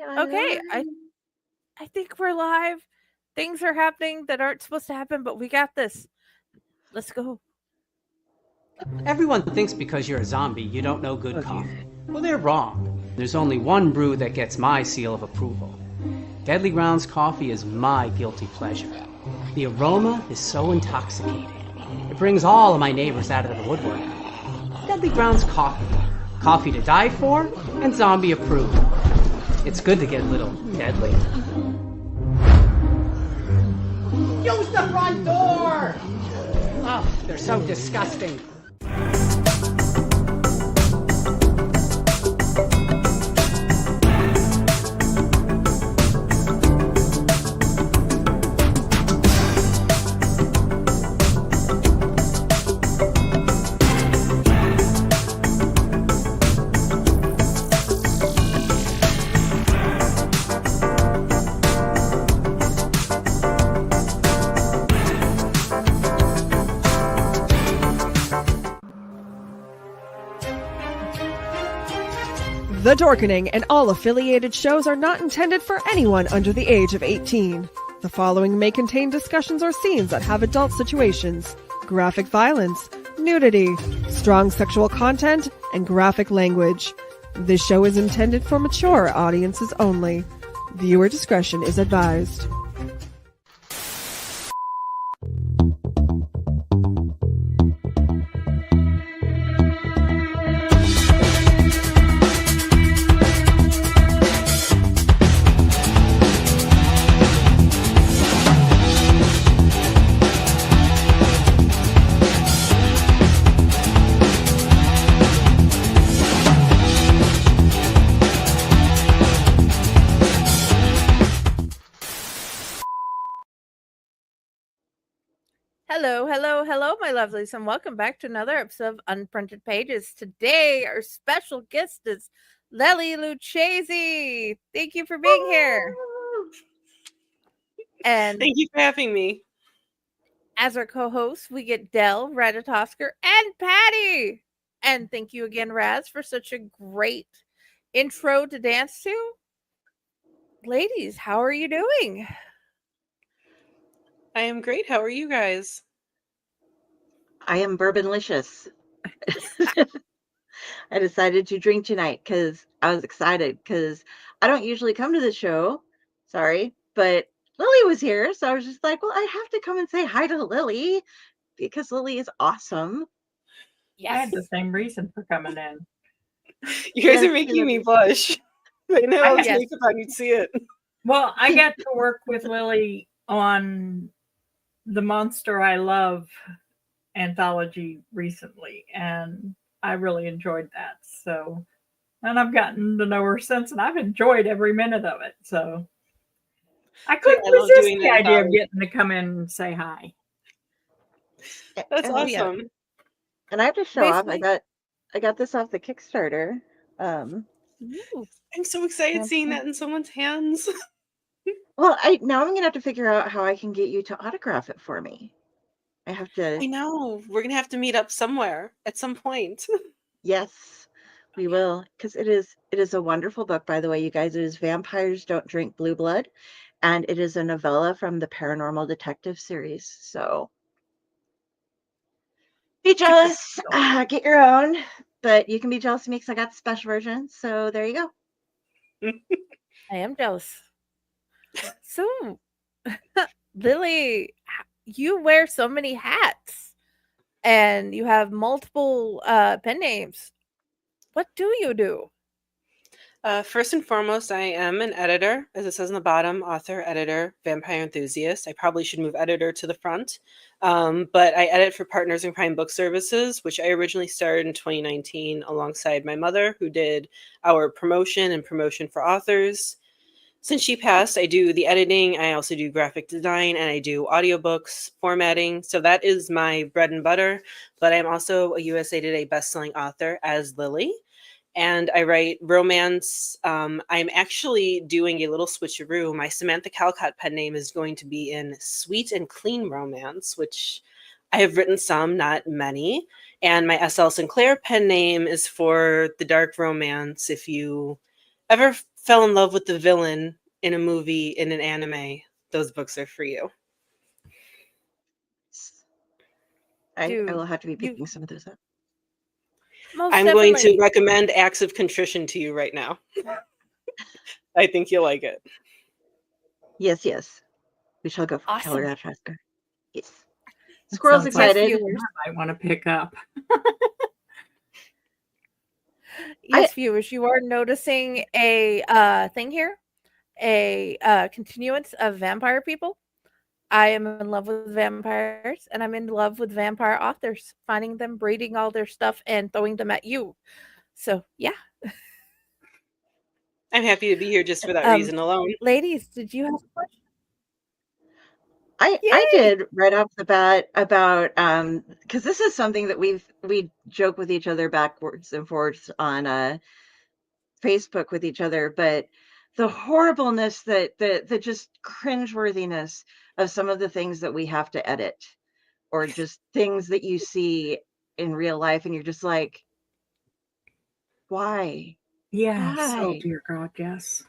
Okay, I think we're live. Things are happening that aren't supposed to happen, but we got this. Let's go. Everyone thinks because you're a zombie, you don't know good coffee. Well, they're wrong. There's only one brew that gets my seal of approval. Deadly Grounds coffee is my guilty pleasure. The aroma is so intoxicating. It brings all of my neighbors out of the woodwork. Deadly Grounds coffee. Coffee to die for and zombie approved. It's good to get a little deadly. Use the front door! Oh, they're so disgusting. The Dorkening and all affiliated shows are not intended for anyone under the age of 18. The following may contain discussions or scenes that have adult situations, graphic violence, nudity, strong sexual content, and graphic language. This show is intended for mature audiences only. Viewer discretion is advised. Hello, my lovelies, and welcome back to another episode of Unprinted Pages. Today, our special guest is Lely Luchesi. Thank you for being here. And thank you for having me. As our co-hosts, we get Dell, Radatosker, and Patty. And thank you again, Raz, for such a great intro to dance to. Ladies, how are you doing? I am great. How are you guys? I am bourbonlicious. I decided to drink tonight because I was excited because I don't usually come to the show. Sorry, but Lily was here. So I was just like, well, I have to come and say hi to Lily because Lily is awesome. Yes. I had the same reason for coming in. You guys are making me blush. I know I was makeup on, you'd see it. Well, I got to work with Lily on The Monster I Love anthology recently, and I really enjoyed that. So, and I've gotten to know her since, and I've enjoyed every minute of it. So I couldn't resist the idea of getting to come in and say hi. That's awesome. Yeah. And I have to show off. I got this off the Kickstarter. I'm so excited seeing that in someone's hands. Well, now I'm gonna have to figure out how I can get you to autograph it for me. I know. We're gonna have to meet up somewhere at some point. Yes, we will, because it is a wonderful book, by the way, you guys. It is Vampires Don't Drink Blue Blood, and it is a novella from the Paranormal Detectives Series. So be jealous, get your own, but you can be jealous of me because I got the special version. So there you go. I am jealous. So, Lily, you wear so many hats and you have multiple pen names. What do you do? First and foremost, I am an editor, as it says on the bottom, author, editor, vampire enthusiast. I probably should move editor to the front, but I edit for Partners in Crime Book Services, which I originally started in 2019 alongside my mother, who did our promotion and promotion for authors. Since she passed, I do the editing, I also do graphic design, and I do audiobooks, formatting. So that is my bread and butter. But I'm also a USA Today bestselling author as Lily. And I write romance. I'm actually doing a little switcheroo. My Samantha Calcott pen name is going to be in Sweet and Clean Romance, which I have written some, not many. And my S.L. Sinclair pen name is for the dark romance. If you ever fell in love with the villain in a movie, in an anime, those books are for you. I Dude, will have to be you picking some of those up. most I'm going to definitely. recommend Acts of Contrition to you right now. I think you'll like it. Yes, yes. We shall go for Awesome. Calatraska. Yes. That Squirrel's sounds like Yes, excited. viewers. I want to pick up. Yes, viewers, you are noticing a thing here, a continuance of vampire people. I am in love with vampires, and I'm in love with vampire authors, finding them, breeding all their stuff, and throwing them at you. So, yeah. I'm happy to be here just for that reason alone. Ladies, did you have a question? I Yay! did right off the bat about because this is something that we joke with each other backwards and forwards on Facebook with each other, but the horribleness that just cringeworthiness of some of the things that we have to edit, or just things that you see in real life, and you're just like, why? Yes. Oh, Why? dear God, yes.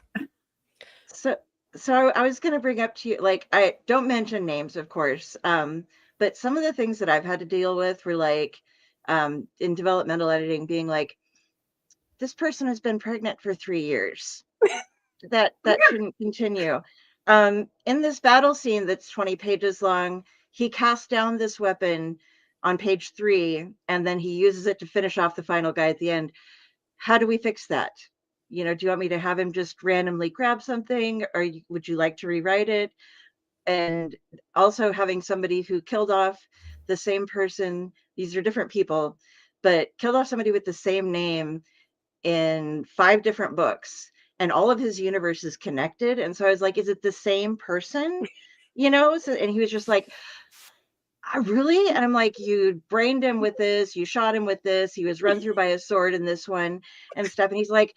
So so I was gonna bring up to you, like, I don't mention names, of course, but some of the things that I've had to deal with were like, in developmental editing, being like, this person has been pregnant for 3 years. That shouldn't continue. In this battle scene that's 20 pages long, he casts down this weapon on page 3, and then he uses it to finish off the final guy at the end. How do we fix that? You know, do you want me to have him just randomly grab something, or would you like to rewrite it? And also having somebody who killed off the same person, these are different people, but killed off somebody with the same name in 5 different books, and all of his universe is connected. And so I was like, is it the same person? You know? So, and he was just like, really? And I'm like, you brained him with this, you shot him with this, he was run through by a sword in this one and stuff. And he's like,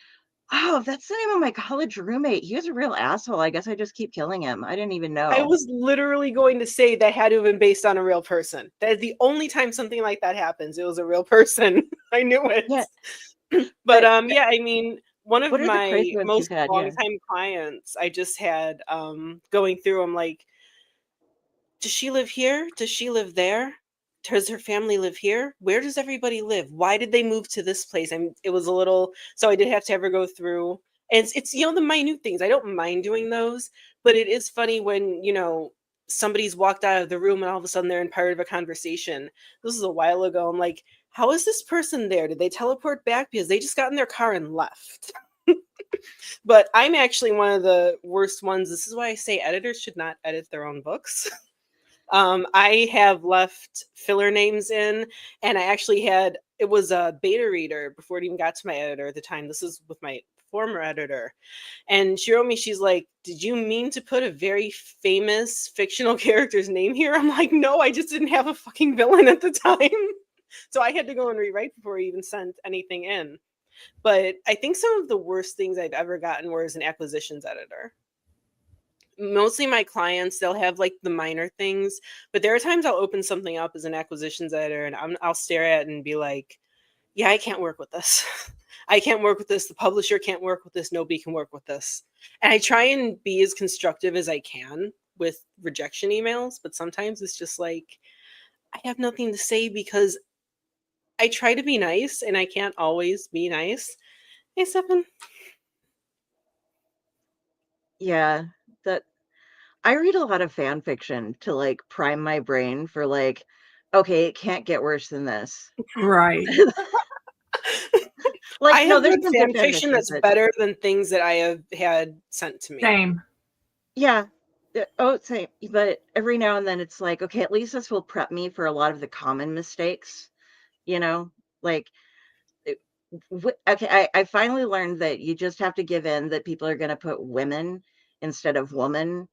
oh, that's the name of my college roommate. He was a real asshole. I guess I just keep killing him. I didn't even I know. was literally going to say that had to have been based on a real person. That is the only time something like that happens. It was a real person. I knew it. Yeah. But yeah, I mean, one of What are the my crazy ones you've most had? Yeah. longtime clients, I just had going through, I'm like, does she live here? Does she live there? Does her family live here? Where does everybody live? Why did they move to this place? It was a little, so I did have to have her go through. And it's the minute things. I don't mind doing those, but it is funny when, somebody's walked out of the room and all of a sudden they're in part of a conversation. This is a while ago. I'm like, how is this person there? Did they teleport back? Because they just got in their car and left. But I'm actually one of the worst ones. This is why I say editors should not edit their own books. I have left filler names in, and I actually it was a beta reader before it even got to my editor at the time. This is with my former editor. And she wrote me, she's like, did you mean to put a very famous fictional character's name here? I'm like, no, I just didn't have a fucking villain at the time. So I had to go and rewrite before I even sent anything in. But I think some of the worst things I've ever gotten were as an acquisitions editor. Mostly my clients, they'll have like the minor things, but there are times I'll open something up as an acquisitions editor and I'll stare at it and be like, yeah, I can't work with this. I can't work with this. The publisher can't work with this. Nobody can work with this. And I try and be as constructive as I can with rejection emails, but sometimes it's just like, I have nothing to say because I try to be nice and I can't always be nice. Hey, Stefan. Yeah. That I read a lot of fan fiction to like prime my brain for like, okay, it can't get worse than this. Right. Like, I no, have there's read been fan good fan fiction fiction, that's but better than things that I have had sent to me. Same. yeah. Oh, same. But every now and then it's like, okay, at least this will prep me for a lot of the common mistakes, you know? Like, okay, I finally learned that you just have to give in that people are going to put women instead of woman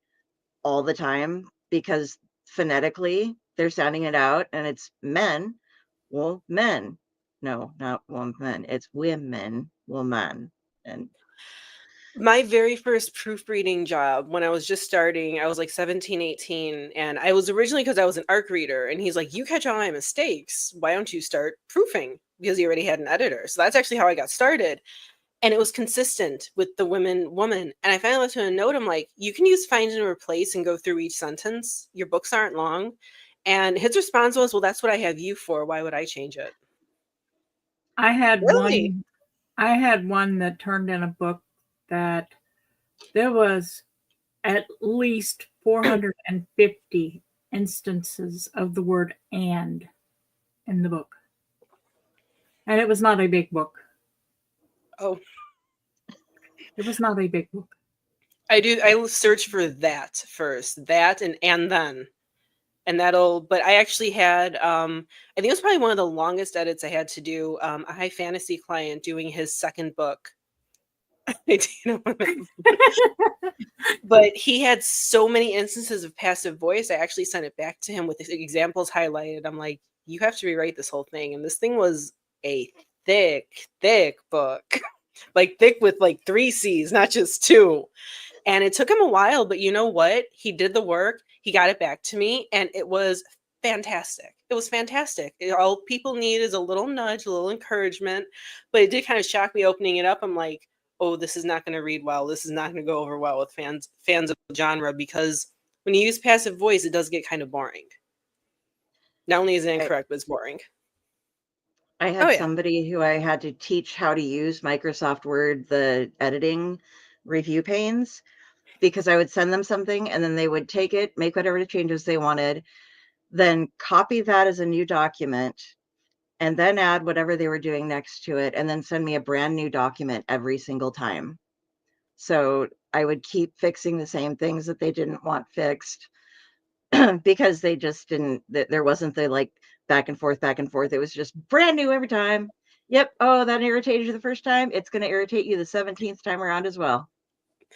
all the time because phonetically they're sounding it out and it's men, well, men. No, not woman. It's women, woman. And My very first proofreading job when I was just starting, I was like 17, 18, and I was originally because I was an ARC reader, and he's like, you catch all my mistakes. Why don't you start proofing? Because he already had an editor. So that's actually how I got started. and it was consistent with the woman. And I finally left him a note. I'm like, you can use find and replace and go through each sentence. Your books aren't long. And his response was, well, that's what I have you for. Why would I change it? I had Really? one that turned in a book that there was at least 450 instances of the word and in the book. And it was not a big book. Oh, It was not a big book. I search for that first, that and then. And but I actually had, I think it was probably one of the longest edits I had to do, a high fantasy client doing his second book. But he had so many instances of passive voice. I actually sent it back to him with the examples highlighted. I'm like, you have to rewrite this whole thing. And this thing was a thick book, like thick with like 3 C's, not just 2. And it took him a while, but you know what? He did the work. He got it back to me, and it was fantastic. It was fantastic. All people need is a little nudge, a little encouragement. But it did kind of shock me opening it up. I'm like, oh, this is not going to read well. This is not going to go over well with fans of the genre, because when you use passive voice, it does get kind of boring. Not only is it incorrect, but it's boring. I had somebody who I had to teach how to use Microsoft Word, the editing review panes, because I would send them something and then they would take it, make whatever changes they wanted, then copy that as a new document, and then add whatever they were doing next to it, and then send me a brand new document every single time. So I would keep fixing the same things that they didn't want fixed because they just didn't, there wasn't the like back and forth. It was just brand new every time. Yep. Oh, that irritated you the first time. It's going to irritate you the 17th time around as well.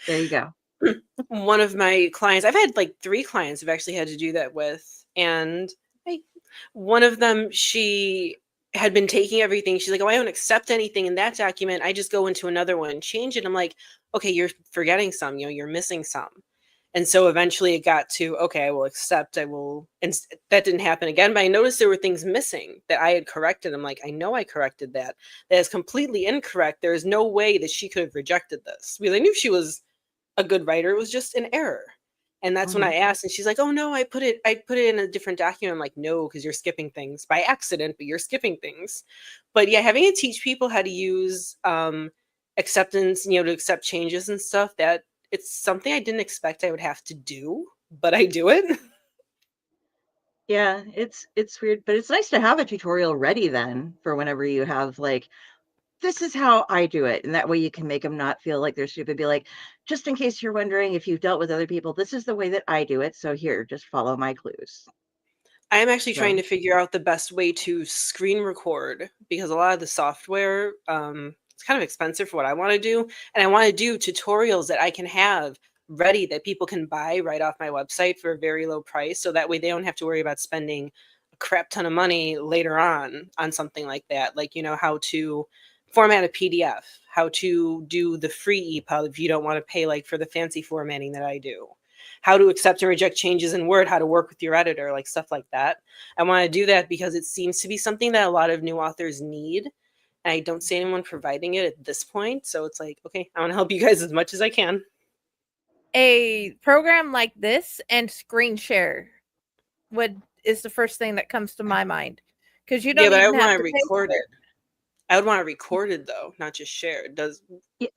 There you go. One of my clients, I've had like 3 clients I've actually had to do that with. And one of them, she had been taking everything. She's like, oh, I don't accept anything in that document. I just go into another one, change it. I'm like, okay, you're forgetting some, you're missing some. And so eventually it got to, okay, I will accept, and that didn't happen again. But I noticed there were things missing that I had corrected. I'm like, I know I corrected that. That is completely incorrect. There is no way that she could have rejected this. Because I knew she was a good writer. It was just an error. And that's when I asked, and she's like, oh no, I put it in a different document. I'm like, no, because you're skipping things by accident, but you're skipping things. But yeah, having to teach people how to use acceptance, to accept changes and stuff, that it's something I didn't expect I would have to do, but I do it. Yeah, it's weird, but it's nice to have a tutorial ready then for whenever you have like, this is how I do it. And that way you can make them not feel like they're stupid. Be like, just in case you're wondering if you've dealt with other people, this is the way that I do it. So here, just follow my clues. I am actually trying to figure out the best way to screen record, because a lot of the software, it's kind of expensive for what I want to do. And I want to do tutorials that I can have ready that people can buy right off my website for a very low price. So that way they don't have to worry about spending a crap ton of money later on something like that. Like, how to format a PDF, how to do the free EPUB if you don't want to pay like for the fancy formatting that I do, how to accept and reject changes in Word, how to work with your editor, like stuff like that. I want to do that because it seems to be something that a lot of new authors need. And I don't see anyone providing it at this point. So it's like, okay, I want to help you guys as much as I can. A program like this and screen share is the first thing that comes to my mind, because you don't but I even have want to to record it. I would want it recorded though, not just shared.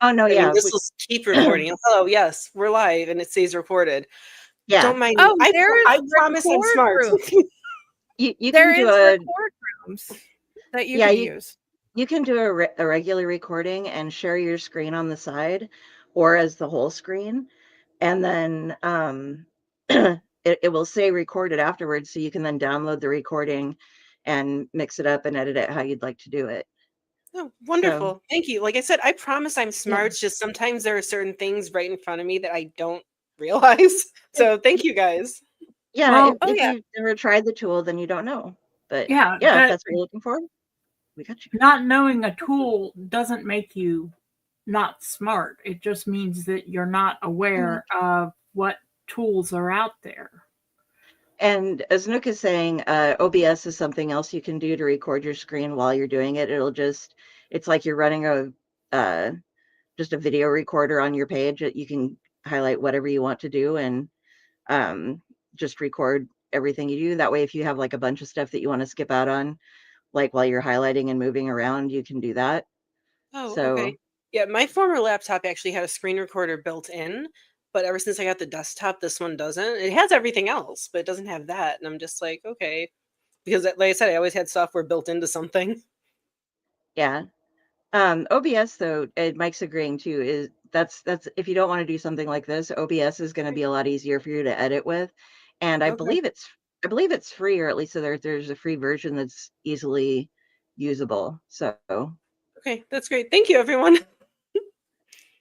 Oh no, yeah. This will keep recording. Hello, yes, we're live, and it says recorded. Yeah. Don't mind. Oh, I promise I'm smart. you there can do is record rooms that you can use. You can do a regular recording and share your screen on the side or as the whole screen. And then it will say recorded afterwards. So you can then download the recording and mix it up and edit it how you'd like to do it. Oh, wonderful. So, thank you. Like I said, I promise I'm smart. Yeah. It's just sometimes there are certain things right in front of me that I don't realize. So thank you guys. Yeah. Well, if you've never tried the tool, then you don't know. But yeah, if that's what you're looking for, we got you. Not knowing a tool doesn't make you not smart. It just means that you're not aware of what tools are out there. And as Nook is saying, OBS is something else you can do to record your screen while you're doing it. It's like you're running a just a video recorder on your page that you can highlight whatever you want to do and just record everything you do. That way, if you have like a bunch of stuff that you want to skip out on, like while you're highlighting and moving around, you can do that. Oh, okay. So Yeah, my former laptop actually had a screen recorder built in, but ever since I got the desktop, this one doesn't. It has everything else, but it doesn't have that. And I'm just like, okay. Because like I said, I always had software built into something. yeah. OBS though, Mike's agreeing too, is that's if you don't want to do something like this, OBS is going to be a lot easier for you to edit with. And Okay. I believe it's free, or at least there's a free version that's easily usable. So Okay, that's great. Thank you, everyone.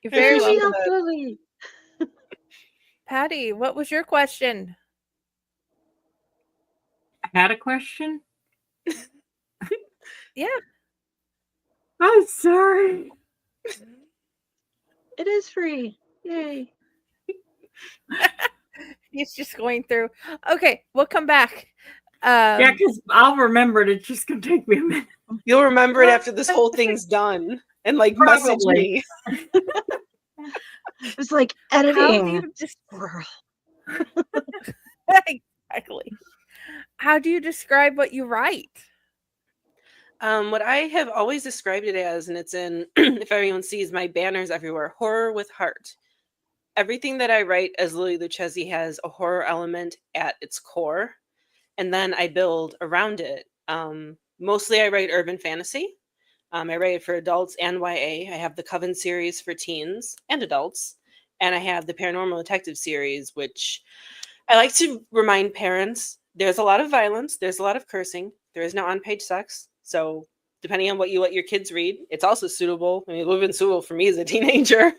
You're I very yay, we appreciate welcome. helped that. Lily. Patty, what was your question? I had a question. Yeah. I'm sorry. It is free. Yay. He's just going through. Okay, we'll come back. Yeah, because I'll remember it. It's just gonna take me a minute. You'll remember it after this whole thing's done and like message Probably. me. It's like how do editing. you Squirrel. exactly? How do you describe what you write? What I have always described it as, and it's in, if everyone sees my banners everywhere, horror with heart. Everything that I write as Lily Luchesi has a horror element at its core, and then I build around it. Mostly I write urban fantasy. I write it for adults and YA. I have the Coven series for teens and adults, and I have the Paranormal Detectives series, which I like to remind parents there's a lot of violence, there's a lot of cursing, there is no on-page sex. So depending on what you let your kids read, it's also suitable. I mean, it would have been suitable for me as a teenager.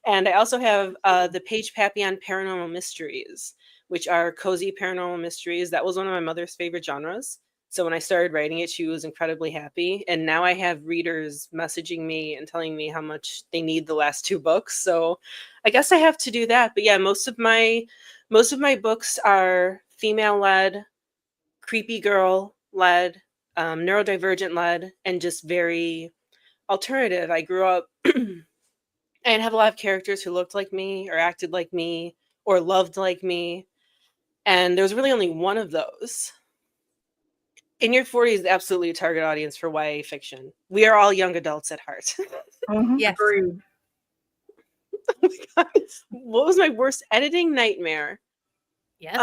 And I also have the Page Papillon Paranormal Mysteries, which are cozy paranormal mysteries. That was one of my mother's favorite genres. So when I started writing it, she was incredibly happy. And now I have readers messaging me and telling me how much they need the last 2 books. So I guess I have to do that. But yeah, most of my books are female-led, creepy girl-led, neurodivergent-led, and just very alternative. I grew up and have a lot of characters who looked like me or acted like me or loved like me. And there was really only one of those. In your 40s is absolutely a target audience for YA fiction. We are all young adults at heart. Mhm. Yes. Agreed. Oh my God. What was my worst editing nightmare? Yes.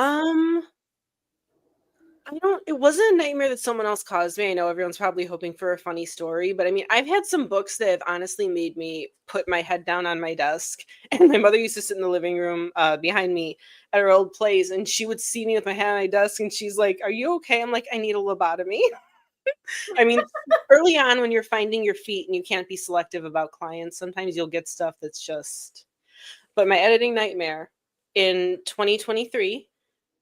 It wasn't a nightmare that someone else caused me. I know everyone's probably hoping for a funny story, but I mean, I've had some books that have honestly made me put my head down on my desk. And my mother used to sit in the living room behind me at her old place, and she would see me with my head on my desk, and she's like, "Are you okay?" I'm like, "I need a lobotomy." I mean, early on when you're finding your feet and you can't be selective about clients, sometimes you'll get stuff that's just. But my editing nightmare in 2023.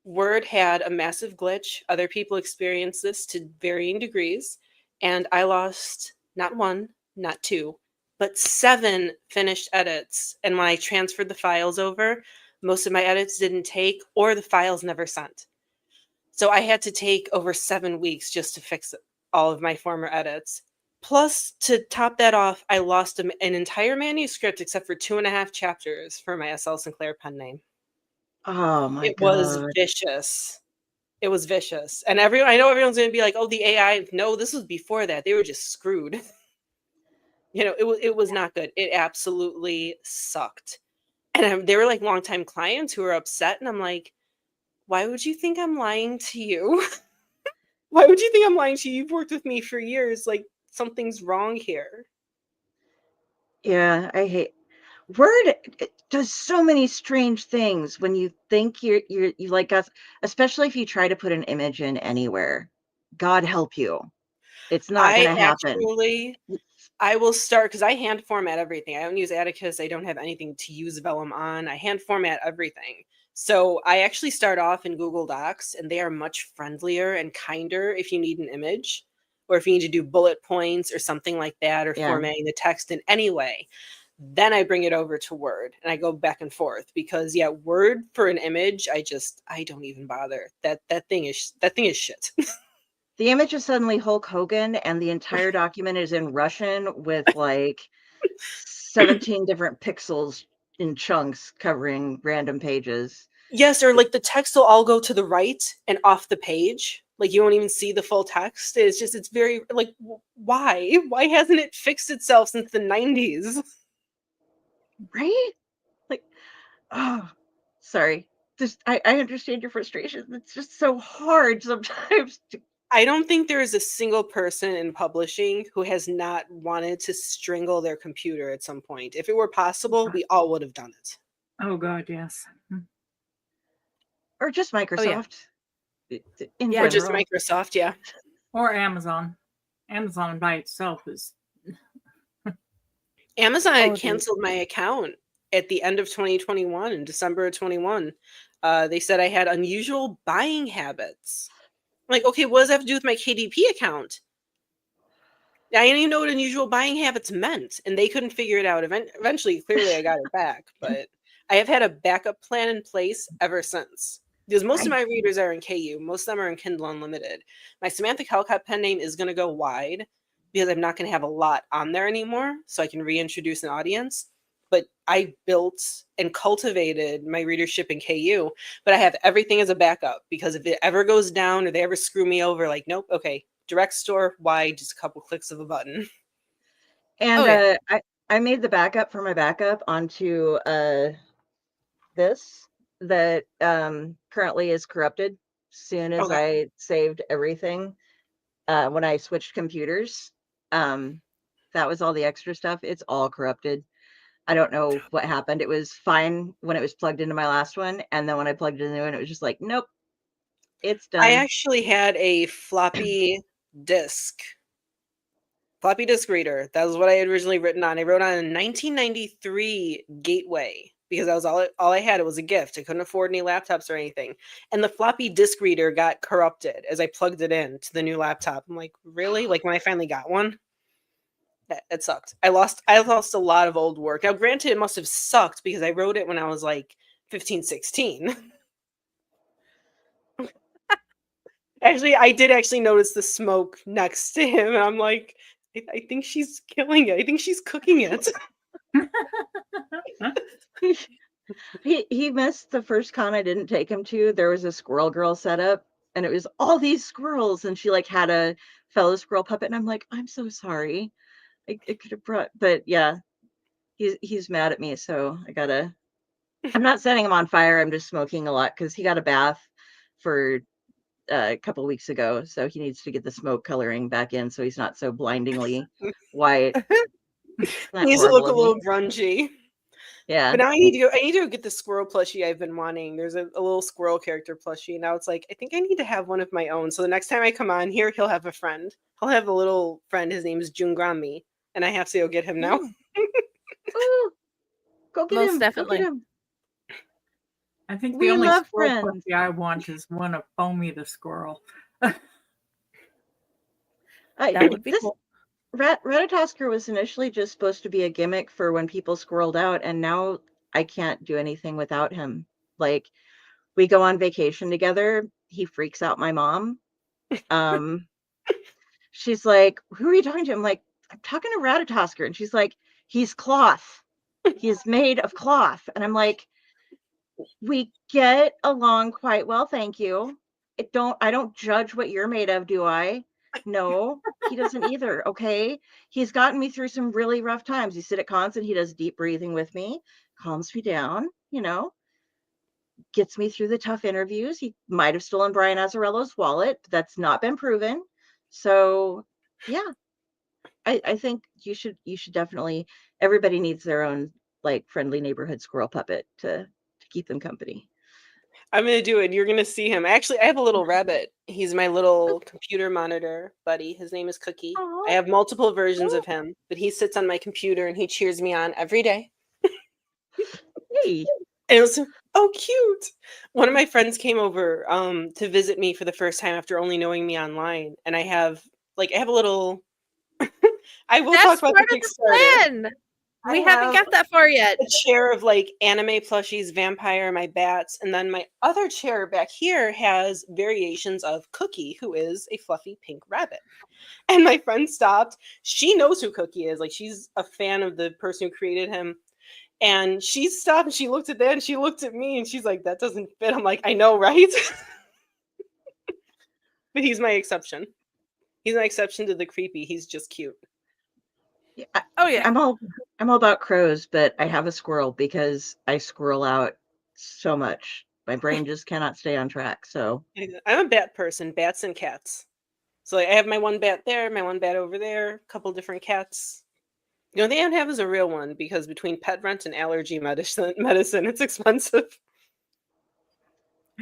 Word had a massive glitch. Other people experienced this to varying degrees. And I lost not 1, not 2, but 7 finished edits. And when I transferred the files over, most of my edits didn't take, or the files never sent. So I had to take over 7 weeks just to fix all of my former edits. Plus, to top that off, I lost an entire manuscript except for 2.5 chapters for my S.L. Sinclair pen name. Oh my It was God. vicious. It was vicious. And I know everyone's going to be like, "Oh, the AI." No, this was before that. They were just screwed. It was not good. It absolutely sucked. And they were like longtime clients who were upset. And I'm like, why would you think I'm lying to you? Why would you think I'm lying to you? You've worked with me for years. Like, something's wrong here. Yeah, I hate Word. It does so many strange things when you think you like us, especially if you try to put an image in anywhere. God help you. It's not I gonna happen. actually I will start because I hand format everything. I don't use Atticus. I don't have anything to use Vellum on. I hand format everything. So I actually start off in Google Docs, and they are much friendlier and kinder if you need an image or if you need to do bullet points or something like that, or Yeah. formatting the text in any way. Then I bring it over to Word and I go back and forth because yeah, Word for an image, I don't even bother. That thing is shit. The image is suddenly Hulk Hogan and the entire document is in Russian with like 17 different pixels in chunks covering random pages. Yes, or like the text will all go to the right and off the page. Like you won't even see the full text. It's very like why? Why hasn't it fixed itself since the 90s? Right? Like, oh, sorry. Just I understand your frustration. It's just so hard sometimes. I don't think there is a single person in publishing who has not wanted to strangle their computer at some point. If it were possible, we all would have done it. Oh God, yes. Or just Oh, yeah. Microsoft in Yeah. Or just general. Microsoft, yeah. Or Amazon. Amazon by itself is Amazon Oh, had dude. canceled my account at the end of 2021, in December of 21. They said I had unusual buying habits. I'm like, okay, what does that have to do with my KDP account? I didn't even know what unusual buying habits meant, and they couldn't figure it out. Eventually, clearly, I got it back, but I have had a backup plan in place ever since. Because most of my readers are in KU, most of them are in Kindle Unlimited. My Samantha Calcott pen name is going to go wide because I'm not going to have a lot on there anymore, so I can reintroduce an audience. But I built and cultivated my readership in KU, but I have everything as a backup because if it ever goes down or they ever screw me over, like, nope, okay, direct store wide, just a couple clicks of a button. And Oh, yeah. I made the backup for my backup onto this that currently is corrupted. Soon as Okay. I saved everything, when I switched computers, that was all the extra stuff. It's all corrupted. I don't know what happened. It was fine when it was plugged into my last one, and then when I plugged it in the new one, it was just like, nope, it's I done. actually had a disk floppy disk reader. That was what I had originally written on. I wrote on a 1993 Gateway because that was all I had. It was a gift. I couldn't afford any laptops or anything. And the floppy disk reader got corrupted as I plugged it in to the new laptop. I'm like, really? Like when I finally got one? It sucked. I lost a lot of old work. Now, granted, it must have sucked because I wrote it when I was like 15, 16. Actually, I did actually notice the smoke next to him, and I'm like, I think she's killing it. I think she's cooking it. He missed the first con I didn't take him to. There was a squirrel girl set up, and it was all these squirrels, and she like had a fellow squirrel puppet, and I'm like, I'm so sorry. I could have brought, but yeah, he's mad at me, so I'm not setting him on fire. I'm just smoking a lot because he got a bath for a couple weeks ago, so he needs to get the smoke coloring back in, so he's not so blindingly white. He Not needs to look horrible a of me. little grungy. Yeah. But now I need to get the squirrel plushie I've been wanting. There's a little squirrel character plushie. Now it's like, I think I need to have one of my own. So the next time I come on here, he'll have a friend. He'll have a little friend. His name is Jungrami. And I have to go get him now. Ooh, go get Most him. definitely. Go get him. I think the We only love squirrel friends. puppy I want is one of Foamy the squirrel. That would be This cool. Ratatosker was initially just supposed to be a gimmick for when people squirreled out, and now I can't do anything without him. Like, we go on vacation together, he freaks out my mom. She's like, "Who are you talking to?" I'm like, "I'm talking to Ratatosker," and she's like, "He's cloth. He is made of cloth," and I'm like, "We get along quite well, thank you. I don't judge what you're made of, do I? No, he doesn't either, okay? He's gotten me through some really rough times. You sit at cons and he does deep breathing with me, calms me down, gets me through the tough interviews. He might have stolen Brian Azzarello's wallet, but that's not been proven. So yeah, I think you should definitely, everybody needs their own like friendly neighborhood squirrel puppet to keep them company. I'm going to do it. You're going to see him. Actually, I have a little rabbit. He's my little computer monitor buddy. His name is Cookie. I Aw. have multiple versions of him, but he sits on my computer and he cheers me on every day. Hey. And it was oh cute. One of my friends came over to visit me for the first time after only knowing me online, and I have a little I will talk That's about part the of the Kickstarter. plan. We haven't got that far yet. a chair of like anime plushies, vampire, my bats, and then my other chair back here has variations of Cookie, who is a fluffy pink rabbit. And my friend stopped. She knows who Cookie is. Like, she's a fan of the person who created him. And she stopped and she looked at that and she looked at me and she's like, that doesn't fit. I'm like, I know, right? But he's my exception. He's my exception to the creepy. He's just cute. Yeah, Oh yeah. I'm all about crows, but I have a squirrel because I squirrel out so much. My brain just cannot stay on track. So I'm a bat person, bats and cats. So like, I have my one bat there, my one bat over there, a couple different cats. The only thing I don't have is a real one because between pet rent and allergy medicine, it's expensive.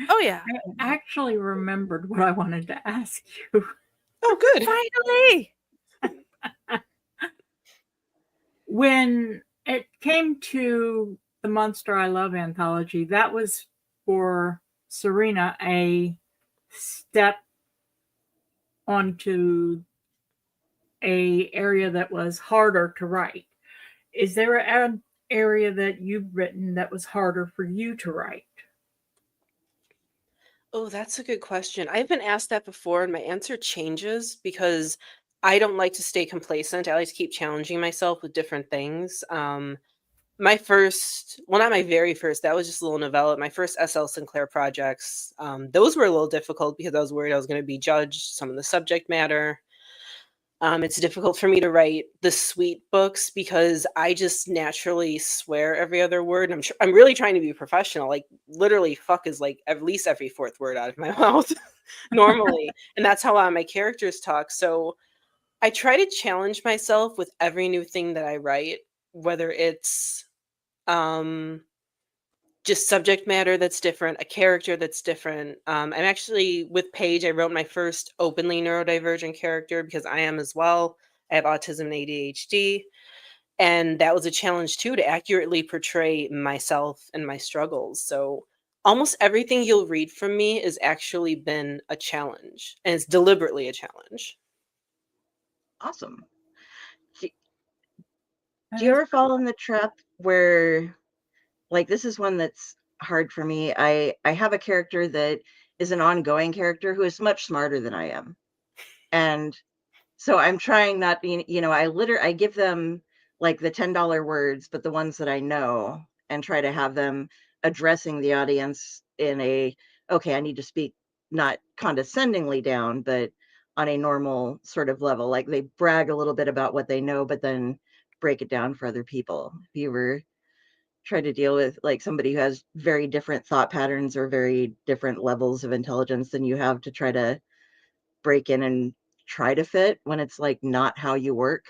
Oh yeah. I actually remembered what I wanted to ask you. Oh, good. Finally. When it came to the Monster I Love anthology, that was for Serena a step onto a area that was harder to write. Is there an area that you've written that was harder for you to write? Oh, that's a good question. I've been asked that before, and my answer changes because I don't like to stay complacent. I like to keep challenging myself with different things. My first, well, not my very first, that was just a little novella. My first S.L. Sinclair projects, those were a little difficult because I was worried I was going to be judged, some of the subject matter. It's difficult for me to write the sweet books because I just naturally swear every other word. I'm really trying to be professional. Like, literally, fuck is like at least every fourth word out of my mouth normally, and that's how a lot of my characters talk. So I try to challenge myself with every new thing that I write, whether it's just subject matter that's different, a character that's different. I'm actually with Paige. I wrote my first openly neurodivergent character because I am as well. I have autism and ADHD. And that was a challenge too, to accurately portray myself and my struggles. So almost everything you'll read from me has actually been a challenge, and it's deliberately a challenge. awesome. Do you ever fall in the trap where, like, this is one that's hard for me. I have a character that is an ongoing character who is much smarter than I am. And so I'm trying not being, I give them like the $10 words, but the ones that I know, and try to have them addressing the audience in okay, I need to speak not condescendingly down, but on a normal sort of level. Like, they brag a little bit about what they know, but then break it down for other people. If you ever try to deal with like somebody who has very different thought patterns or very different levels of intelligence than you have, to try to break in and try to fit when it's like not how you work.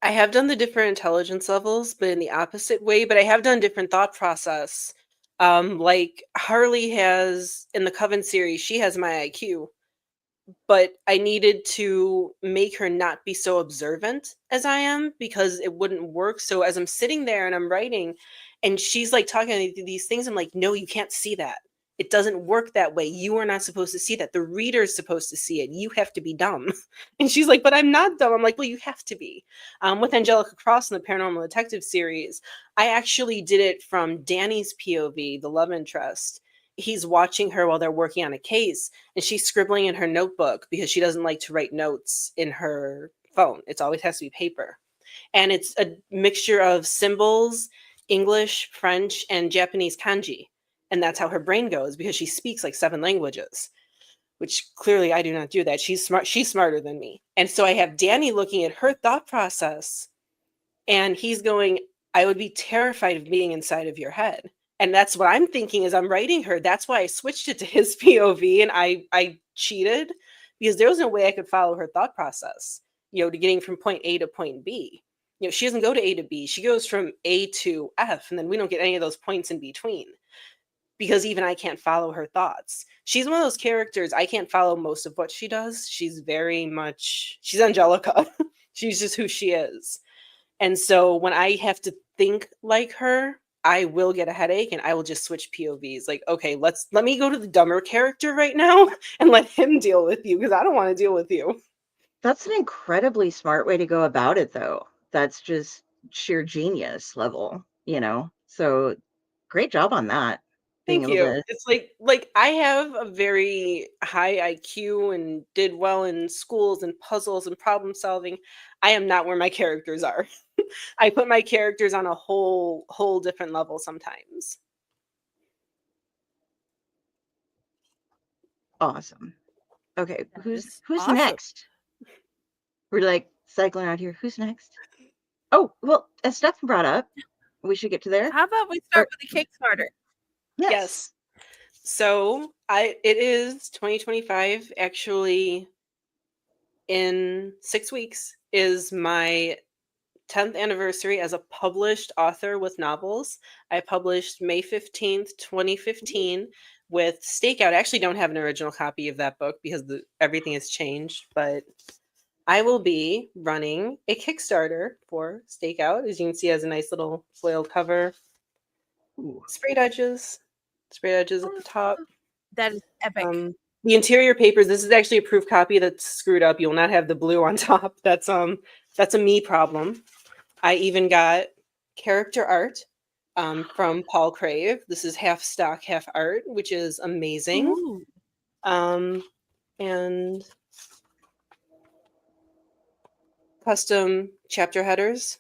I have done the different intelligence levels, but in the opposite way, but I have done different thought process. Like Harley has in the Coven series, she has my IQ, but I needed to make her not be so observant as I am because it wouldn't work. So as I'm sitting there and I'm writing and she's like talking these things, I'm like, no, you can't see that. It doesn't work that way. You are not supposed to see that. The reader's supposed to see it. You have to be dumb. And she's like, but I'm not dumb. I'm like, well, you have to be. With Angelica Cross in the Paranormal Detectives series, I actually did it from Danny's POV, the love interest. He's watching her while they're working on a case, and she's scribbling in her notebook because she doesn't like to write notes in her phone. It always has to be paper. And it's a mixture of symbols, English, French, and Japanese kanji. And that's how her brain goes because she speaks like 7 languages, which clearly I do not do that. She's smart. She's smarter than me. And so I have Danny looking at her thought process, and he's going, I would be terrified of being inside of your head. And that's what I'm thinking as I'm writing her. That's why I switched it to his POV, and I cheated because there was no way I could follow her thought process, to getting from point A to point B. She doesn't go to A to B. She goes from A to F, and then we don't get any of those points in between because even I can't follow her thoughts. She's one of those characters, I can't follow most of what she does. She's Angelica. She's just who she is. And so when I have to think like her, I will get a headache and I will just switch POVs. Like, okay, let me go to the dumber character right now and let him deal with you because I don't want to deal with you. That's an incredibly smart way to go about it, though. That's just sheer genius level, you know. So great job on that. Being Thank able you. to It's like I have a very high IQ and did well in schools and puzzles and problem solving. I am not where my characters are. I put my characters on a whole different level sometimes. awesome. Okay, That is who's awesome. next? We're like cycling out here. Who's next? Oh, well, as Stefan brought up, we should get to there. How about we Or start with the Kickstarter? yes. Yes. So it is 2025. Actually, in 6 weeks is my 10th anniversary as a published author with novels. I published May 15th, 2015 with Stakeout. I actually don't have an original copy of that book because everything has changed, but I will be running a Kickstarter for Stakeout. As you can see, it has a nice little foiled cover, Ooh. sprayed edges at the top. That is epic. The interior papers, this is actually a proof copy that's screwed up. You'll not have the blue on top. That's a me problem. I even got character art from Paul Crave. This is half stock, half art, which is amazing. Ooh. And custom chapter headers.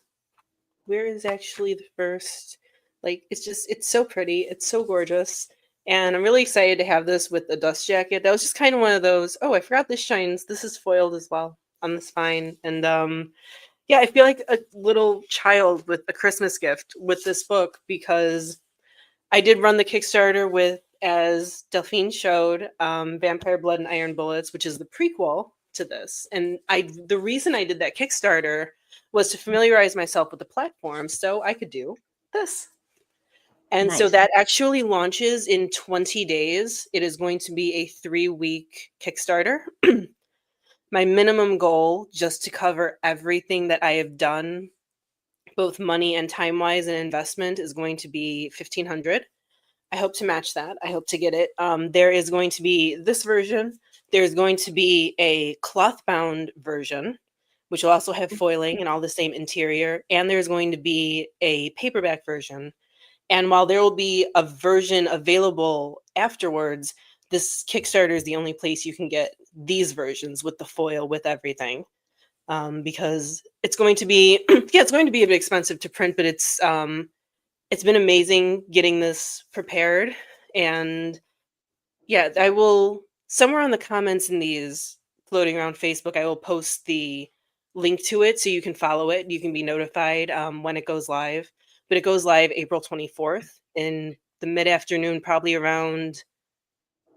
Where is actually the first? Like, it's so pretty. It's so gorgeous. And I'm really excited to have this with the dust jacket. That was just kind of one of those, oh, I forgot this shines. This is foiled as well on the spine. And yeah, I feel like a little child with a Christmas gift with this book because I did run the Kickstarter with, as Delphine showed, Vampire Blood and Iron Bullets, which is the prequel to this. And the reason I did that Kickstarter was to familiarize myself with the platform so I could do this. And so Nice. that actually launches in 20 days. It is going to be a 3-week Kickstarter. My minimum goal, just to cover everything that I have done, both money and time-wise and investment, is going to be $1,500. I hope to match that. I hope to get it. There is going to be this version. There's going to be a cloth-bound version, which will also have foiling and all the same interior. And there's going to be a paperback version. And while there will be a version available afterwards, this Kickstarter is the only place you can get these versions with the foil, with everything. Because it's going to be, yeah, it's going to be a bit expensive to print, but it's been amazing getting this prepared. And yeah, I will, somewhere on the comments in these floating around Facebook, I will post the link to it so you can follow it. You can be notified when it goes live. But it goes live April 24th in the mid-afternoon, probably around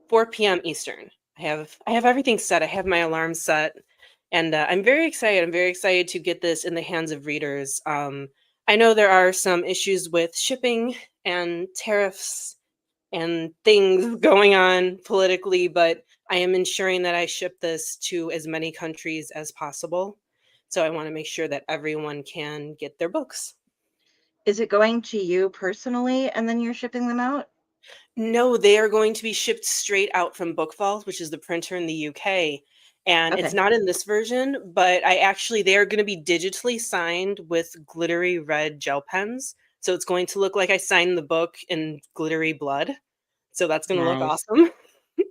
4 p.m. Eastern. I have everything set. I have my alarm set. And I'm very excited. I'm very excited to get this in the hands of readers. I know there are some issues with shipping and tariffs and things going on politically, but I am ensuring that I ship this to as many countries as possible. So I want to make sure that everyone can get their books. Is it going to you personally and then you're shipping them out? No, they are going to be shipped straight out from Book Vault, which is the printer in the UK. And it's Okay. not in this version, but they are going to be digitally signed with glittery red gel pens. So it's going to look like I signed the book in glittery blood. So that's going to look Nice. awesome. I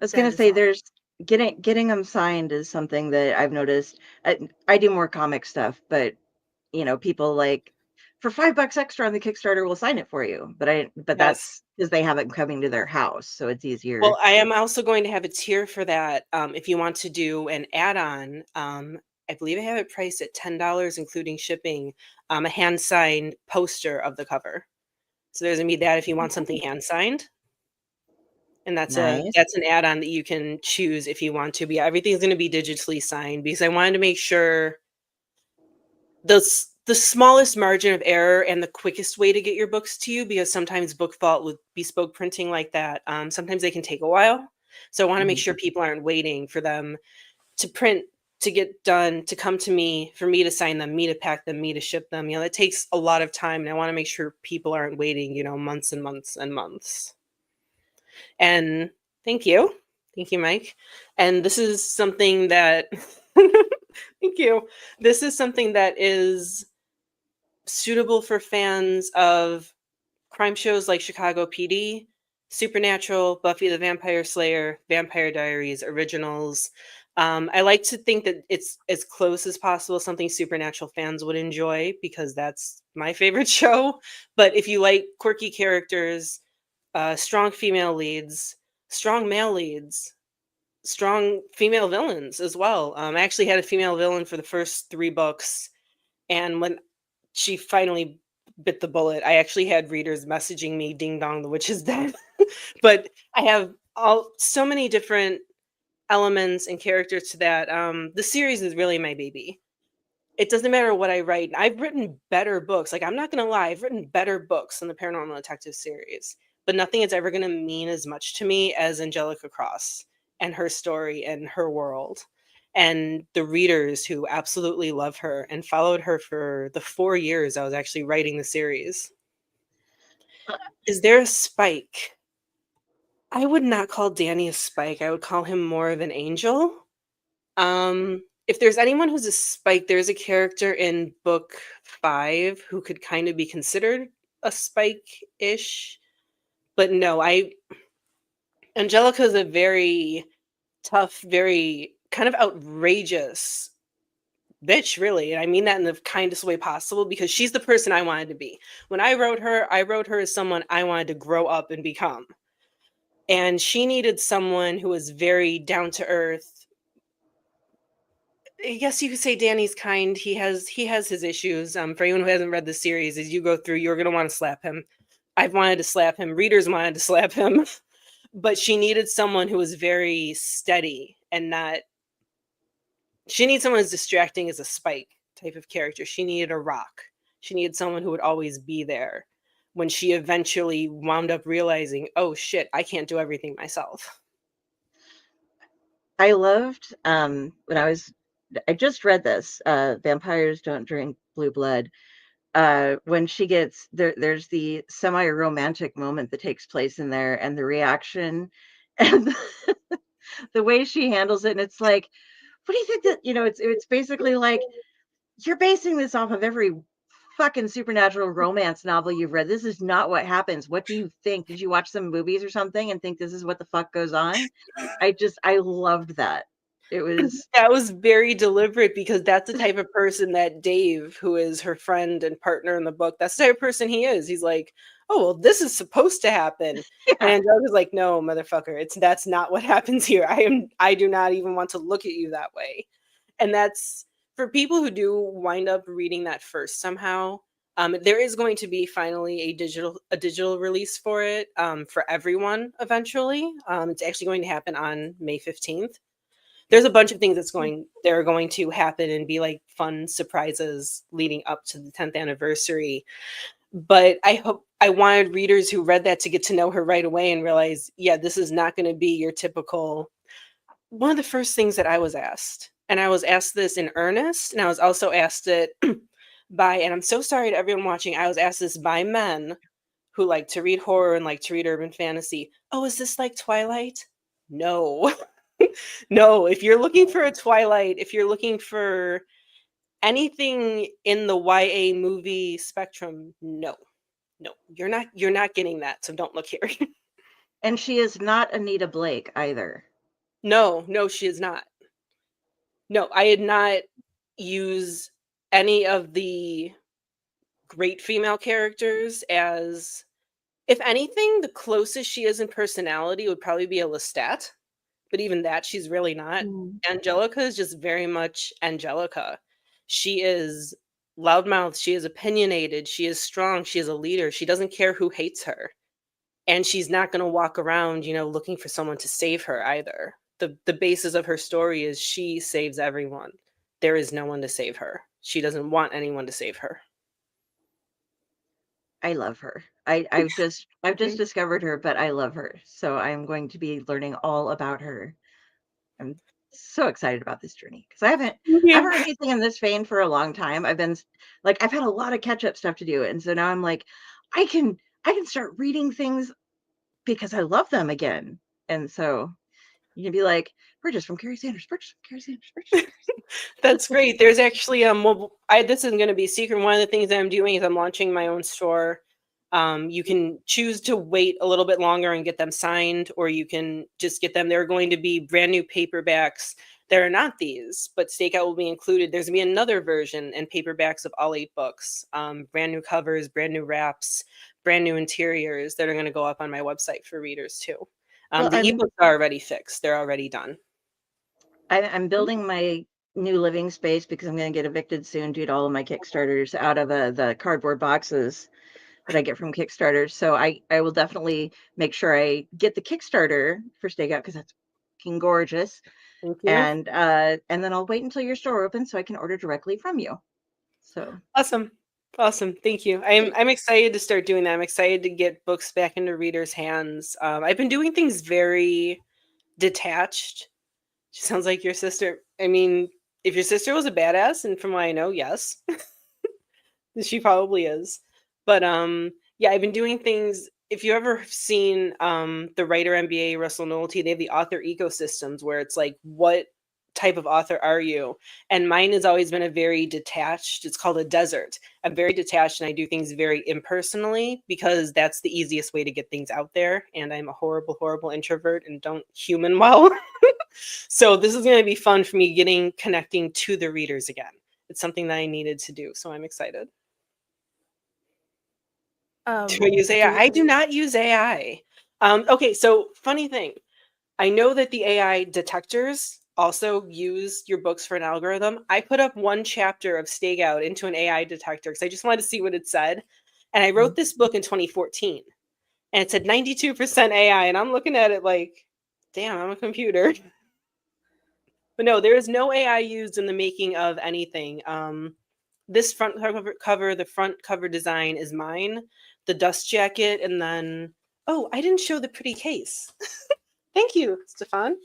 was That gonna is say awesome. there's getting them signed is something that I've noticed. I do more comic stuff, but you know, people like for $5 extra on the Kickstarter will sign it for you. But Yes. that's because they have it coming to their house, so it's easier. Well, I am also going to have a tier for that. If you want to do an add-on, I believe I have it priced at $10, including shipping, a hand-signed poster of the cover. So there's gonna be that if you want something hand-signed. And that's Nice. an add-on that you can choose if you want to. But yeah, everything's gonna be digitally signed because I wanted to make sure the smallest margin of error and the quickest way to get your books to you, because sometimes Book Vault with bespoke printing like that, sometimes they can take a while. So I want to make Mhm. sure people aren't waiting for them to print, to get done, to come to me, for me to sign them, me to pack them, me to ship them. You know, that takes a lot of time, and I want to make sure people aren't waiting, months and months and months. And thank you. Thank you, Mike. And this is something that thank you. This is something that is suitable for fans of crime shows like Chicago PD, Supernatural, Buffy the Vampire Slayer, Vampire Diaries, originals. I like to think that it's as close as possible something Supernatural fans would enjoy because that's my favorite show. But if you like quirky characters, strong female leads, strong male leads, strong female villains as well. I actually had a female villain for the first 3 books, and when she finally bit the bullet, I actually had readers messaging me, "Ding dong, the witch is dead." But I have so many different elements and characters to that. The series is really my baby. It doesn't matter what I write. I've written better books. Like, I'm not gonna lie, I've written better books than the Paranormal Detective series, but nothing is ever gonna mean as much to me as Angelica Cross and her story and her world. And the readers who absolutely love her and followed her for the 4 years I was actually writing the series. Is there a Spike? I would not call Danny a Spike. I would call him more of an angel. If there's anyone who's a Spike, there's a character in book 5 who could kind of be considered a Spike-ish. But no, Angelica's a very tough, very kind of outrageous bitch, really. And I mean that in the kindest way possible because she's the person I wanted to be. When I wrote her as someone I wanted to grow up and become. And she needed someone who was very down to earth. I guess you could say Danny's kind. He has his issues. For anyone who hasn't read the series, as you go through, you're gonna want to slap him. I've wanted to slap him. Readers wanted to slap him. But she needed someone who was very steady and not. She needed someone as distracting as a Spike type of character. She needed a rock. She needed someone who would always be there when she eventually wound up realizing, oh shit, I can't do everything myself. I loved when I just read this, Vampires Don't Drink Blue Blood. When she gets there's the semi-romantic moment that takes place in there, and the reaction and the way she handles it, and it's like, what do you think that, it's basically like, you're basing this off of every fucking supernatural romance novel you've read. This is not what happens. What do you think? Did you watch some movies or something and think this is what the fuck goes on? I loved that. It was That was very deliberate because that's the type of person that Dave, who is her friend and partner in the book, that's the type of person he is. He's like, oh, well, this is supposed to happen. yeah. And Angelica's like, no, motherfucker, that's not what happens here. I do not even want to look at you that way. And that's for people who do wind up reading that first somehow. There is going to be finally a digital release for it for everyone eventually. It's actually going to happen on May 15th. There's a bunch of things that are going to happen and be like fun surprises leading up to the 10th anniversary. But I wanted readers who read that to get to know her right away and realize, yeah, this is not going to be your typical. One of the first things that I was asked, and I was asked this in earnest, and I was also asked it by, and I'm so sorry to everyone watching, I was asked this by men who like to read horror and like to read urban fantasy. Oh, is this like Twilight? No. No, if you're looking for a Twilight, if you're looking for anything in the YA movie spectrum, no. No, you're not getting that, so don't look here. And she is not Anita Blake either. No, she is not. No, I did not use any of the great female characters as, if anything, the closest she is in personality would probably be a Lestat. But even that, she's really not. Angelica is just very much Angelica. She is loudmouthed, she is opinionated, she is strong, she is a leader. She doesn't care who hates her. And she's not going to walk around, looking for someone to save her either. The basis of her story is she saves everyone. There is no one to save her. She doesn't want anyone to save her. I love her. I've just discovered her, but I love her. So I'm going to be learning all about her. I'm so excited about this journey because I haven't read anything in this vein for a long time. I've had a lot of catch up stuff to do, and so now I'm like, I can start reading things because I love them again. And so You'd be like, purchase from Carrie Sanders, purchase from Carrie Sanders, purchase from Carrie Sanders. That's great. There's actually this isn't going to be a secret. One of the things that I'm doing is I'm launching my own store. You can choose to wait a little bit longer and get them signed, or you can just get them. There are going to be brand new paperbacks. There are not these, but Stakeout will be included. There's going to be another version and paperbacks of all 8 books, brand new covers, brand new wraps, brand new interiors that are going to go up on my website for readers too. Well, The ebooks are already fixed. They're already done. I'm building my new living space because I'm going to get evicted soon due to all of my Kickstarters out of the cardboard boxes that I get from Kickstarters. So I will definitely make sure I get the Kickstarter for Stakeout because that's fucking gorgeous. Thank you. And then I'll wait until your store opens so I can order directly from you. So Awesome. Thank you. I'm excited to start doing that. I'm excited to get books back into readers' hands. I've been doing things very detached. She sounds like your sister. I mean, if your sister was a badass, and from what I know, yes, she probably is. But yeah, I've been doing things. If you ever seen the writer MBA Russell Nohelty, they have the author ecosystems where it's like, what type of author are you? And mine has always been a very detached. It's called a desert. I'm very detached, and I do things very impersonally because that's the easiest way to get things out there. And I'm a horrible introvert and don't human well. So this is going to be fun for me connecting to the readers again. It's something that I needed to do. So I'm excited. Do I use AI? I do not use AI. Okay, so funny thing. I know that the AI detectors also use your books for an algorithm. I put up one chapter of Stakeout into an AI detector because I just wanted to see what it said. And I wrote this book in 2014. And it said 92% AI. And I'm looking at it like, damn, I'm a computer. But no, there is no AI used in the making of anything. This front cover, the front cover design is mine. The dust jacket, and then, oh, I didn't show the pretty case. Thank you, Stefan.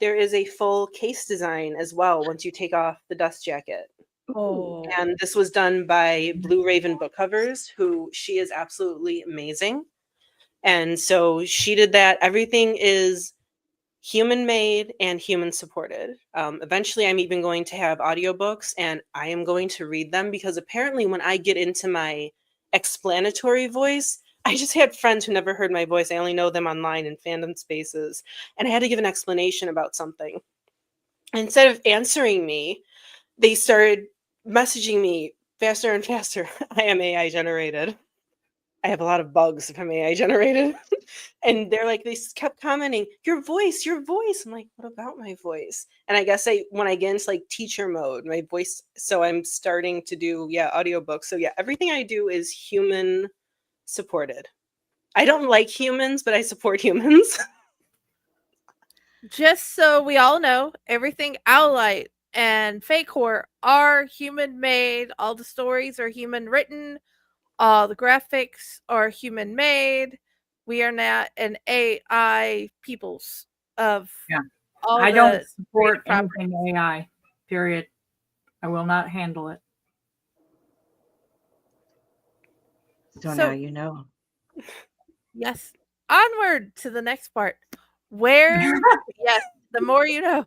There is a full case design as well once you take off the dust jacket. Oh. And this was done by Blue Raven Book Covers, who she is absolutely amazing. And so she did that. Everything is human made and human supported. Eventually, I'm even going to have audiobooks, and I am going to read them because apparently when I get into my explanatory voice, I just had friends who never heard my voice. I only know them online in fandom spaces. And I had to give an explanation about something. And instead of answering me, they started messaging me faster and faster. I am AI generated. I have a lot of bugs if I'm AI generated. And they're like, they kept commenting, your voice. I'm like, what about my voice? And I guess when I get into like teacher mode, my voice, so I'm starting to do, audiobooks. So yeah, everything I do is human supported. I don't like humans, but I support humans. Just so we all know, everything Owlite and Fake Horror are human made. All the stories are human written. All the graphics are human made. We are not an AI peoples of all I the don't support creative anything AI, period. I will not handle it. So now you know. Yes. Onward to the next part. Where, yes, the more you know.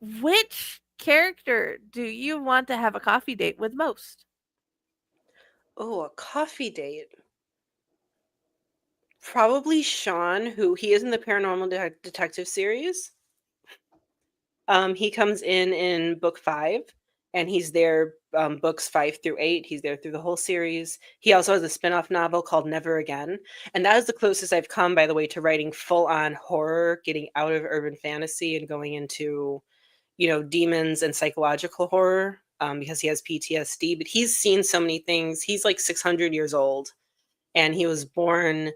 Which character do you want to have a coffee date with most? Oh, a coffee date. Probably Sean, who he is in the Paranormal Detective series. He comes in book 5, and he's there books 5 through 8. He's there through the whole series. He also has a spin-off novel called Never Again, and that is the closest I've come, by the way, to writing full-on horror, getting out of urban fantasy and going into, demons and psychological horror, because he has PTSD. But he's seen so many things. He's like 600 years old, and he was born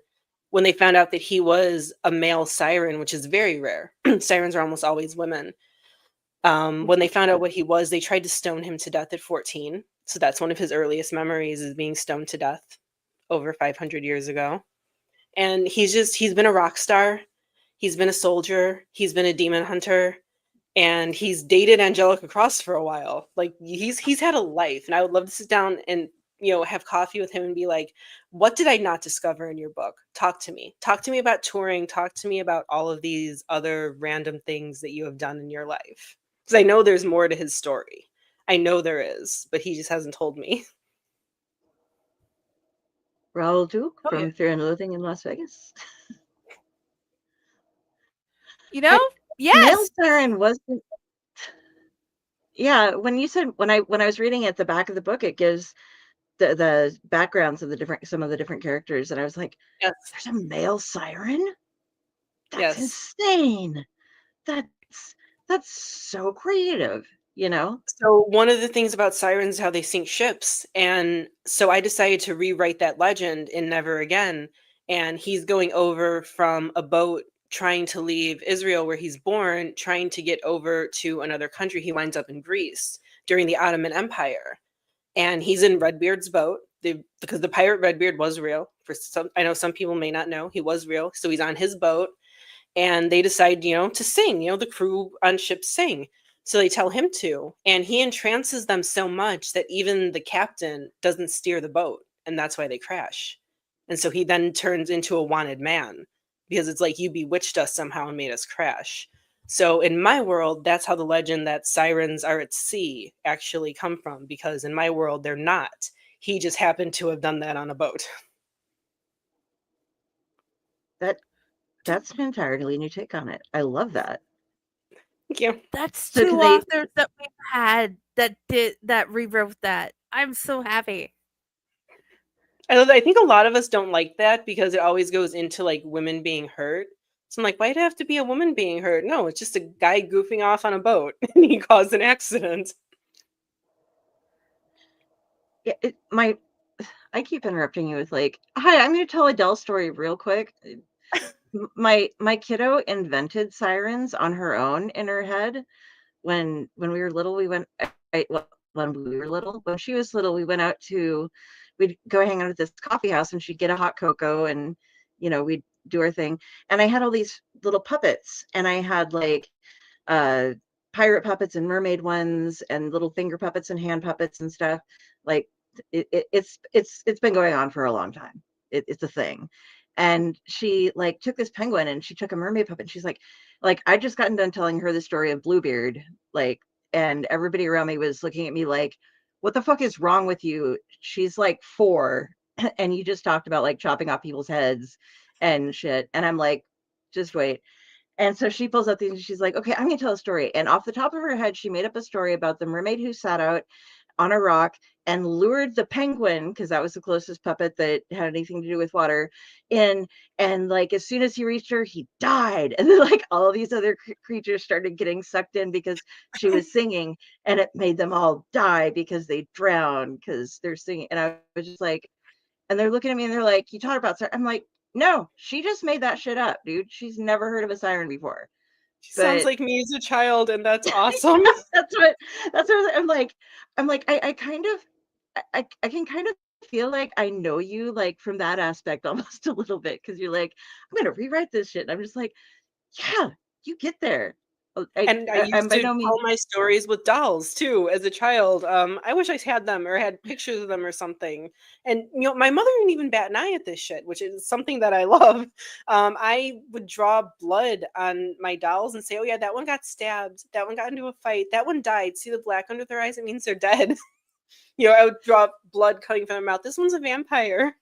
when they found out that he was a male siren, which is very rare. Sirens are almost always women. When they found out what he was, they tried to stone him to death at 14. So that's one of his earliest memories, is being stoned to death over 500 years ago. And he's been a rock star. He's been a soldier. He's been a demon hunter. And he's dated Angelica Cross for a while. Like he's had a life. And I would love to sit down and have coffee with him and be like, what did I not discover in your book? Talk to me. Talk to me about touring. Talk to me about all of these other random things that you have done in your life. Because I know there's more to his story. I know there is, but he just hasn't told me. Raoul Duke Oh, from yeah. Fear and Loathing in Las Vegas. You know? I, Male Yes. Siren wasn't. Yeah, when you said when I was reading at the back of the book, it gives the backgrounds of some of the different characters, and I was like, Yes. "There's a male siren? That's Yes. insane! That's so creative, you know?" So one of the things about sirens is how they sink ships. And so I decided to rewrite that legend in Never Again. And he's going over from a boat trying to leave Israel where he's born, trying to get over to another country. He winds up in Greece during the Ottoman Empire. And he's in Redbeard's boat. Because the pirate Redbeard was real. I know some people may not know, he was real. So he's on his boat and they decide, to sing. The crew on ships sing. So they tell him to, and he entrances them so much that even the captain doesn't steer the boat, and that's why they crash. And so he then turns into a wanted man because it's like, you bewitched us somehow and made us crash. So in my world, that's how the legend that sirens are at sea actually come from, because in my world, they're not. He just happened to have done that on a boat. That's an entirely new take on it. I love that. Thank you. That's So 2 do they authors that we've had that rewrote that. I'm so happy. I think a lot of us don't like that because it always goes into like women being hurt. So I'm like, why'd it have to be a woman being hurt? No, it's just a guy goofing off on a boat and he caused an accident. Yeah, I keep interrupting you with like, "Hi, I'm gonna tell Adele's story real quick." My kiddo invented sirens on her own in her head. When we were little, we went well, when we were little. When she was little, we'd go hang out at this coffee house, and she'd get a hot cocoa, and, we'd do our thing. And I had all these little puppets, and I had, like, uh, pirate puppets and mermaid ones and little finger puppets and hand puppets and stuff. Like, it's been going on for a long time. It's a thing. And she, like, took this penguin and she took a mermaid puppet, and she's like, I just gotten done telling her the story of Bluebeard, like, and everybody around me was looking at me like, "What the fuck is wrong with you? She's like 4, and you just talked about, like, chopping off people's heads and shit." And I'm like, "Just wait." And so she pulls out these and she's like, "Okay, I'm gonna tell a story." And off the top of her head, she made up a story about the mermaid who sat out on a rock and lured the penguin, because that was the closest puppet that had anything to do with water, in. And, like, as soon as he reached her, he died. And then, like, all these other creatures started getting sucked in because she was singing, and it made them all die because they drowned because they're singing. And I was just like, and they're looking at me and they're like, "You taught about siren?" I'm like, "No, she just made that shit up, dude. She's never heard of a siren before." She sounds But like me as a child, and that's awesome. that's what I'm like, I kind of, I can kind of feel like I know you, like, from that aspect almost a little bit, because you're like, "I'm gonna rewrite this shit." And I'm just like, yeah, you get there. And I I'm used by to no tell means. my stories with dolls too as a child. I wish I had them or had pictures of them or something. And my mother didn't even bat an eye at this shit, which is something that I love. I would draw blood on my dolls and say, "Oh yeah, that one got stabbed. That one got into a fight. That one died. See the black under their eyes? It means they're dead." I would draw blood cutting from their mouth. This one's a vampire.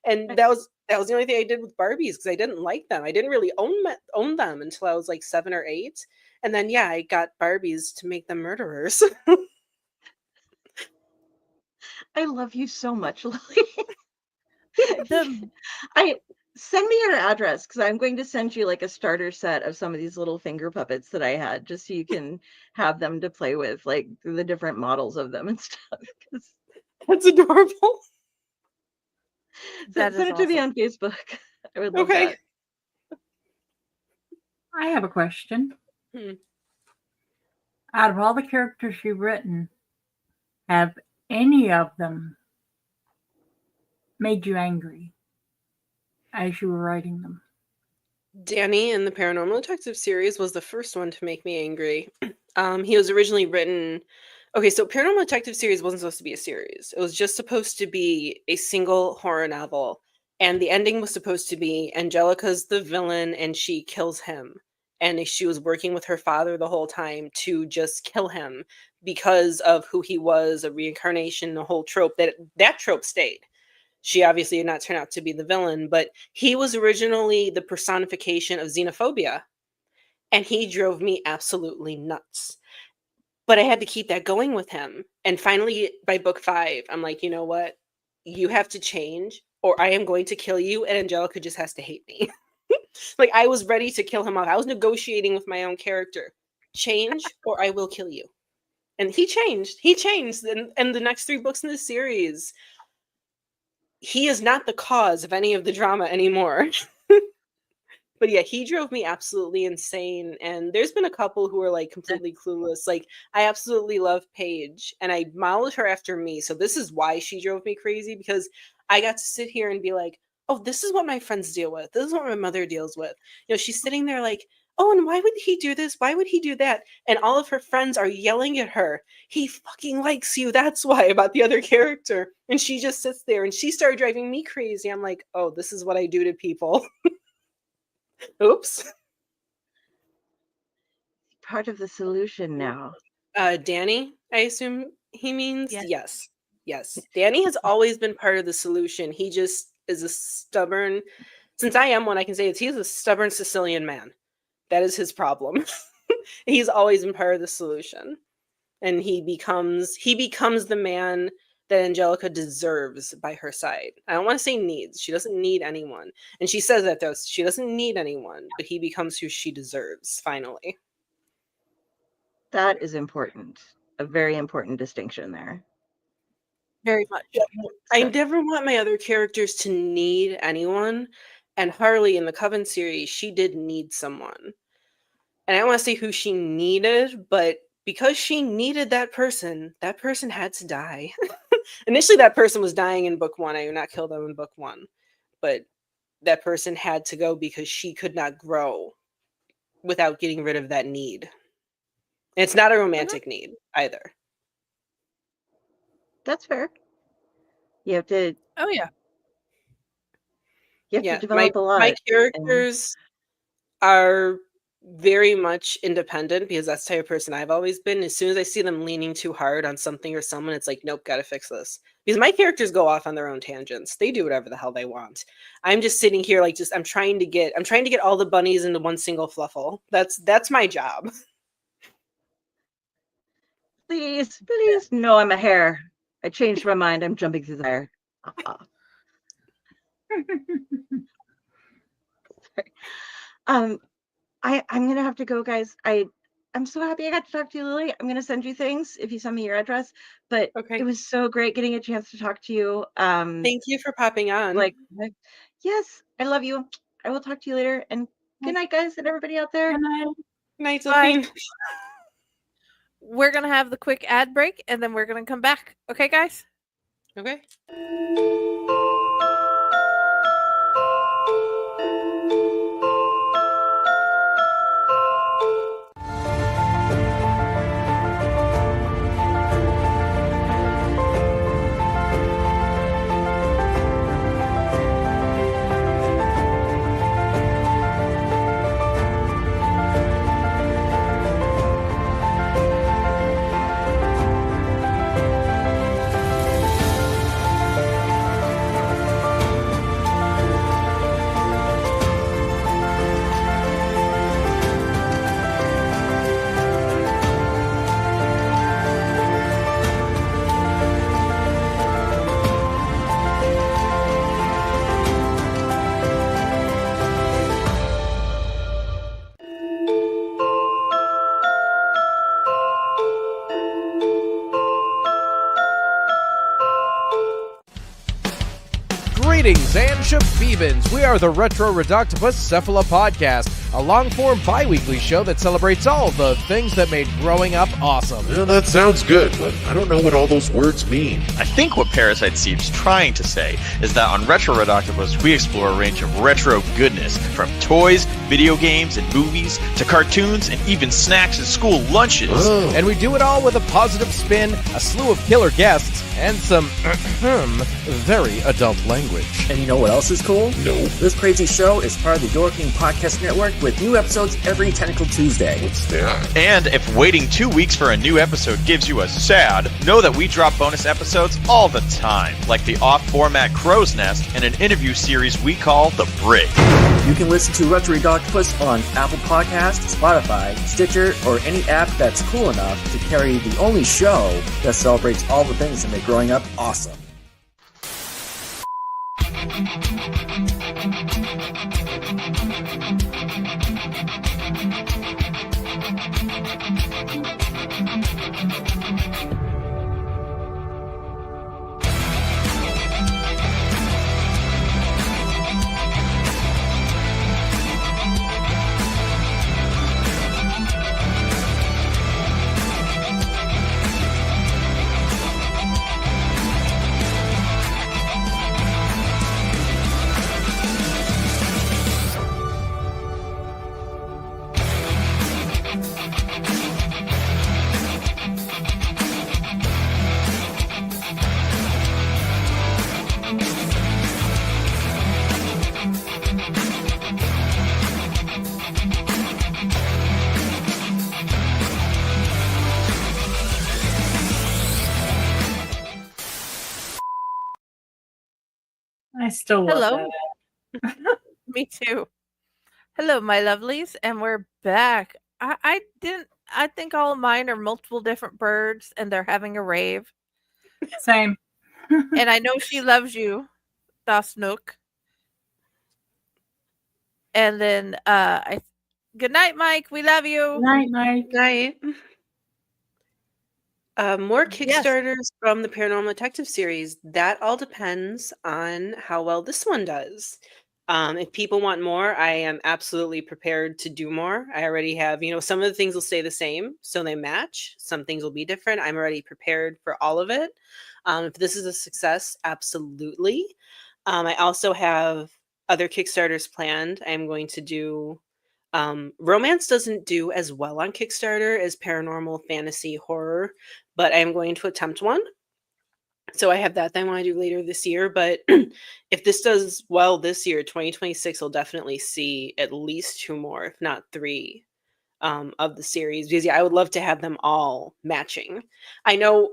And that was the only thing I did with Barbies because I didn't like them. I didn't really own them until I was like 7 or 8. And then yeah, I got Barbies to make them murderers. I love you so much, Lily. The I Send me your address, because I'm going to send you, like, a starter set of some of these little finger puppets that I had, just so you can have them to play with, like, the different models of them and stuff. 'Cause That's adorable. that send is it to me awesome. on Facebook. I would love Okay. that. I have a question. Hmm. Out of all the characters you've written, have any of them made you angry as you were writing them? Danny in the Paranormal Detectives series was the first one to make me angry. He was originally written Okay, so Paranormal Detective Series wasn't supposed to be a series. It was just supposed to be a single horror novel. And the ending was supposed to be Angelica's the villain and she kills him. And she was working with her father the whole time to just kill him because of who he was, a reincarnation, the whole trope. That trope stayed. She obviously did not turn out to be the villain, but he was originally the personification of xenophobia. And he drove me absolutely nuts. But I had to keep that going with him. And finally, by book 5, I'm like, you know what? You have to change, or I am going to kill you, and Angelica just has to hate me. Like, I was ready to kill him off. I was negotiating with my own character. Change, or I will kill you. And he changed. He changed. And the next 3 books in the series, he is not the cause of any of the drama anymore. But yeah, he drove me absolutely insane. And there's been a couple who are like completely clueless. Like, I absolutely love Paige and I modeled her after me. So this is why she drove me crazy, because I got to sit here and be like, oh, this is what my friends deal with. This is what my mother deals with. You know, she's sitting there like, oh, and why would he do this? Why would he do that? And all of her friends are yelling at her. He fucking likes you. That's why, about the other character. And she just sits there and she started driving me crazy. I'm like, oh, this is what I do to people. Oops. Part of the solution now. Danny, I assume he means? Yes. Yes. Danny has always been part of the solution. He just is a stubborn, since I am one, I can say he's a stubborn Sicilian man. That is his problem. He's always been part of the solution. And he becomes the man that Angelica deserves by her side. I don't want to say needs. She doesn't need anyone. And she says that, though. She doesn't need anyone, but he becomes who she deserves, finally. That is important. A very important distinction there. Very much. I never want my other characters to need anyone. And Harley in the Coven series, she did need someone. And I don't want to say who she needed, but because she needed that person had to die. Initially, that person was dying in book 1. I did not kill them in book 1. But that person had to go because she could not grow without getting rid of that need. And it's not a romantic need either. That's fair. You have to. Oh yeah. You have to develop a lot. My characters are very much independent because that's the type of person I've always been. As soon as I see them leaning too hard on something or someone, it's like, nope, gotta fix this. Because my characters go off on their own tangents. They do whatever the hell they want. I'm just sitting here like I'm trying to get all the bunnies into one single fluffle. That's my job. Please. No, I'm a hare. I changed my mind. I'm jumping through the air. Sorry. I'm gonna have to go, guys. I'm so happy I got to talk to you, Lily. I'm gonna send you things if you send me your address. But Okay. It was so great getting a chance to talk to you. Thank you for popping on. Yes, I love you. I will talk to you later. And good night, guys, and everybody out there. Good night, Bye. Delphine. We're gonna have the quick ad break and then we're gonna come back. Okay, guys? Okay. Greetings and shabibans. We are the Retro Reductibus Cephala Podcast, a long-form bi-weekly show that celebrates all the things that made growing up awesome. Well, that sounds good, but I don't know what all those words mean. I think what Parasite seems trying to say is that on Retro Reductibus, we explore a range of retro goodness, from toys video games and movies, to cartoons and even snacks and school lunches. Oh. And we do it all with a positive spin, a slew of killer guests, and some very adult language. And you know what else is cool? No. This crazy show is part of the Your King Podcast Network with new episodes every Tentacle Tuesday. What's that? And if waiting 2 weeks for a new episode gives you a sad, know that we drop bonus episodes all the time, like the off-format Crow's Nest and an interview series we call The Brig. You can listen to Retro Redoctopus on Apple Podcasts, Spotify, Stitcher, or any app that's cool enough to carry the only show that celebrates all the things that make growing up awesome. I still love Hello. that. Me too. Hello, my lovelies, and we're back. I think all of mine are multiple different birds, and they're having a rave. Same. And I know she loves you, Das Nook. And then, good night, Mike. We love you. Night, night. Night. More Yes. Kickstarters from the Paranormal Detective series. That all depends on how well this one does. If people want more, I am absolutely prepared to do more. I already have, some of the things will stay the same, so they match. Some things will be different. I'm already prepared for all of it. If this is a success, absolutely. I also have other Kickstarters planned. I'm going to do romance doesn't do as well on Kickstarter as paranormal, fantasy, horror, but I'm going to attempt one. So I have that I want to do later this year. But if this does well this year, 2026 will definitely see at least 2 more, if not 3, of the series. Because I would love to have them all matching. I know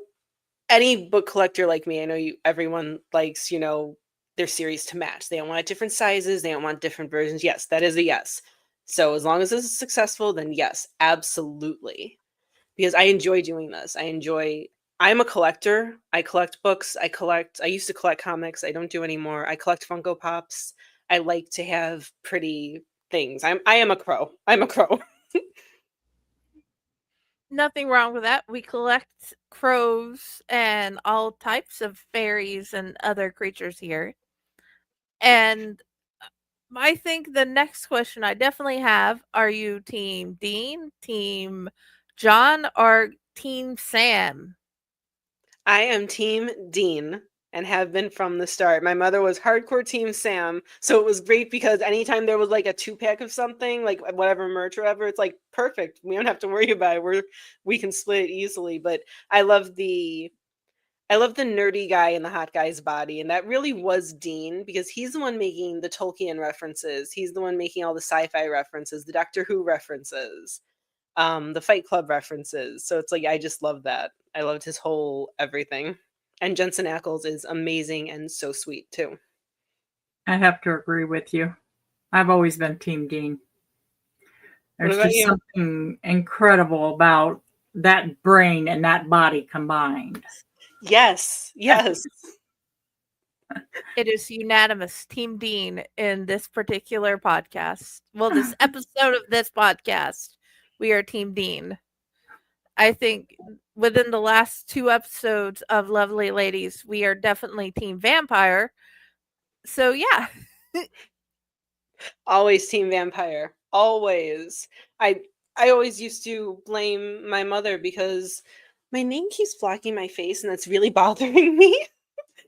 any book collector like me, I know everyone likes, their series to match. They don't want different sizes. They don't want different versions. Yes, that is a yes. So as long as this is successful, then yes, absolutely. Because I enjoy doing this. I'm a collector. I collect books. I used to collect comics. I don't do anymore. I collect Funko Pops. I like to have pretty things. I am a crow. I'm a crow. Nothing wrong with that. We collect crows and all types of fairies and other creatures here. And I think the next question I definitely have, are you Team Dean, Team John, or Team Sam? I am Team Dean and have been from the start. My mother was hardcore Team Sam, so it was great because anytime there was like a 2-pack of something, like whatever merch or whatever, it's like perfect. We don't have to worry about it. We can split it easily. But I love the nerdy guy in the hot guy's body, and that really was Dean because he's the one making the Tolkien references. He's the one making all the sci-fi references, the Doctor Who references, the Fight Club references. So it's like I just love that. I loved his whole everything. And Jensen Ackles is amazing and so sweet too. I have to agree with you. I've always been Team Dean. There's about just you? something incredible about that brain and that body combined. Yes. It is unanimous, Team Dean, in this particular podcast. Well, this episode of this podcast, we are Team Dean. I think within the last 2 episodes of Lovely Ladies, we are definitely Team Vampire. So yeah. Always Team Vampire. Always. I always used to blame my mother because my name keeps blocking my face and that's really bothering me.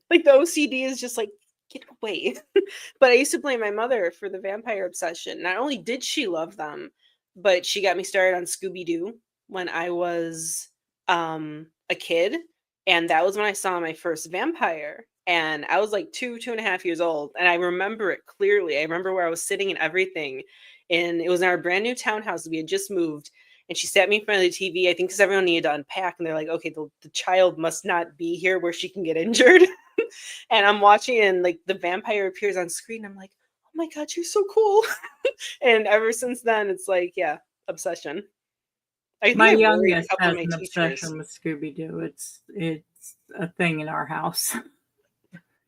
Like the OCD is just like, get away. But I used to blame my mother for the vampire obsession. Not only did she love them, but she got me started on Scooby-Doo when I was a kid. And that was when I saw my first vampire. And I was like 2.5 years old. And I remember it clearly. I remember where I was sitting and everything. And it was in our brand new townhouse. We had just moved. And she sat me in front of the TV, I think because everyone needed to unpack. And they're like, okay, the child must not be here where she can get injured. And I'm watching and like the vampire appears on screen. I'm like, oh my God, you're so cool. And ever since then, it's like, yeah, obsession. I think My I worried a youngest couple of has my an teachers. obsession with Scooby-Doo. It's a thing in our house.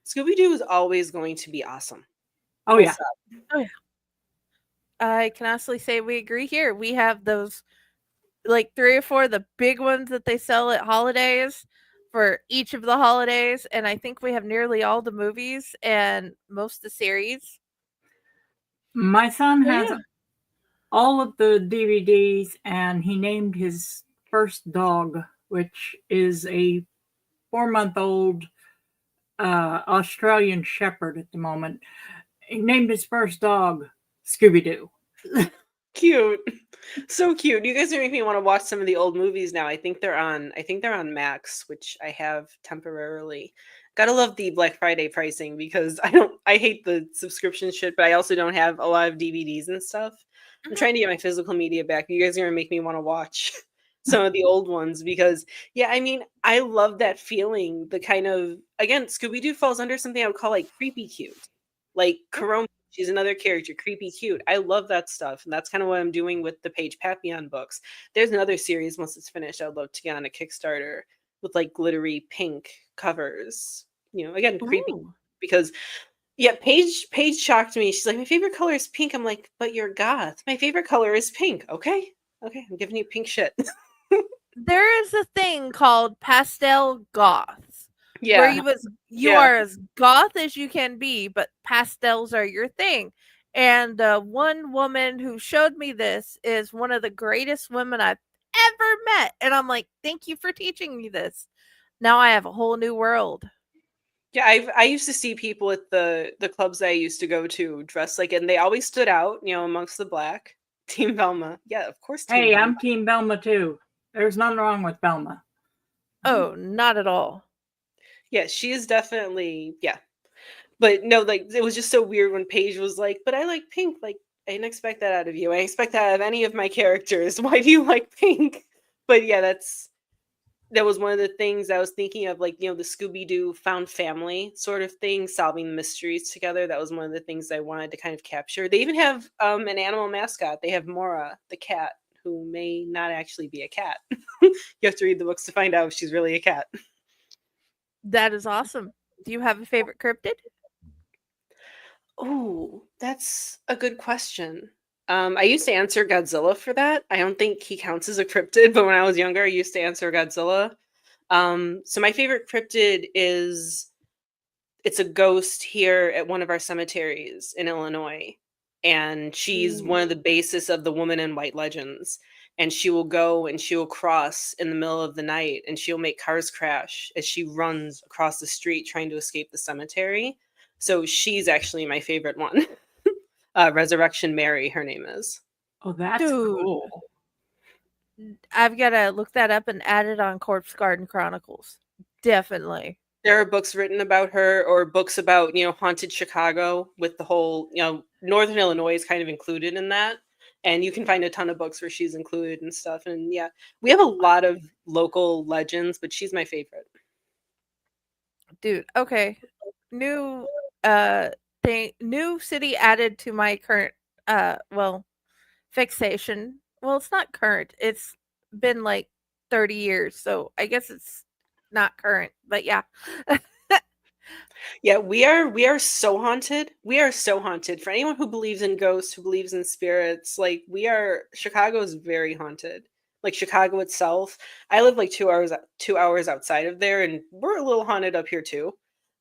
Scooby-Doo is always going to be awesome. Oh Full yeah. stop. Oh yeah. I can honestly say we agree here. We have those like 3 or 4 of the big ones that they sell at holidays for each of the holidays, and I think we have nearly all the movies and most of the series. My son Oh, has yeah. all of the DVDs, and he named his first dog, which is a 4-month-old Australian Shepherd at the moment. He named his first dog Scooby-Doo. Cute. So cute. You guys are making me want to watch some of the old movies now. I think they're on Max, which I have temporarily. Gotta love the Black Friday pricing because I hate the subscription shit, but I also don't have a lot of DVDs and stuff. I'm trying to get my physical media back. You guys are gonna make me want to watch some of the old ones because yeah, I mean, I love that feeling. The kind of again, Scooby-Doo falls under something I would call like creepy cute. Like Corona, she's another character, creepy cute. I love that stuff. And that's kind of what I'm doing with the Paige Papillon books. There's another series once it's finished I'd love to get on a Kickstarter with like glittery pink covers. Again, creepy Ooh. because yeah, Paige shocked me. She's like, my favorite color is pink. I'm like, but you're goth. My favorite color is pink. Okay. I'm giving you pink shit. There is a thing called pastel goths where Yeah. you Yeah. are as goth as you can be, but pastels are your thing. And one woman who showed me this is one of the greatest women I've ever met. And I'm like, thank you for teaching me this. Now I have a whole new world. Yeah, I used to see people at the clubs that I used to go to dressed like, and they always stood out, amongst the black. Team Velma, yeah, of course. Team Hey, Velma. I'm Team Velma too. There's nothing wrong with Velma. Oh, not at all. Yeah, she is definitely but no, like it was just so weird when Paige was like, "But I like pink." Like I didn't expect that out of you. I expect that out of any of my characters. Why do you like pink? But yeah, that was one of the things I was thinking of, like, the Scooby-Doo found family sort of thing, solving mysteries together. That was one of the things I wanted to kind of capture. They even have an animal mascot. They have Mora, the cat, who may not actually be a cat. You have to read the books to find out if she's really a cat. That is awesome. Do you have a favorite cryptid? Oh, that's a good question. I used to answer Godzilla for that. I don't think he counts as a cryptid, but when I was younger, I used to answer Godzilla. So my favorite cryptid it's a ghost here at one of our cemeteries in Illinois. And she's one of the basis of the Woman in White legends. And she will go and she will cross in the middle of the night and she'll make cars crash as she runs across the street trying to escape the cemetery. So she's actually my favorite one. Resurrection Mary, her name is. Oh, that's Dude. cool. I've got to look that up and add it on Corpse Garden Chronicles. Definitely. There are books written about her or books about, haunted Chicago with the whole, Northern Illinois is kind of included in that. And you can find a ton of books where she's included and stuff. And yeah, we have a lot of local legends, but she's my favorite. Dude, okay. New new city added to my current fixation. Well, it's not current. It's been like 30 years, so I guess it's not current, but yeah. Yeah, we are so haunted. We are so haunted. For anyone who believes in ghosts, who believes in spirits, like Chicago is very haunted. Like Chicago itself. I live like 2 hours outside of there, and we're a little haunted up here too.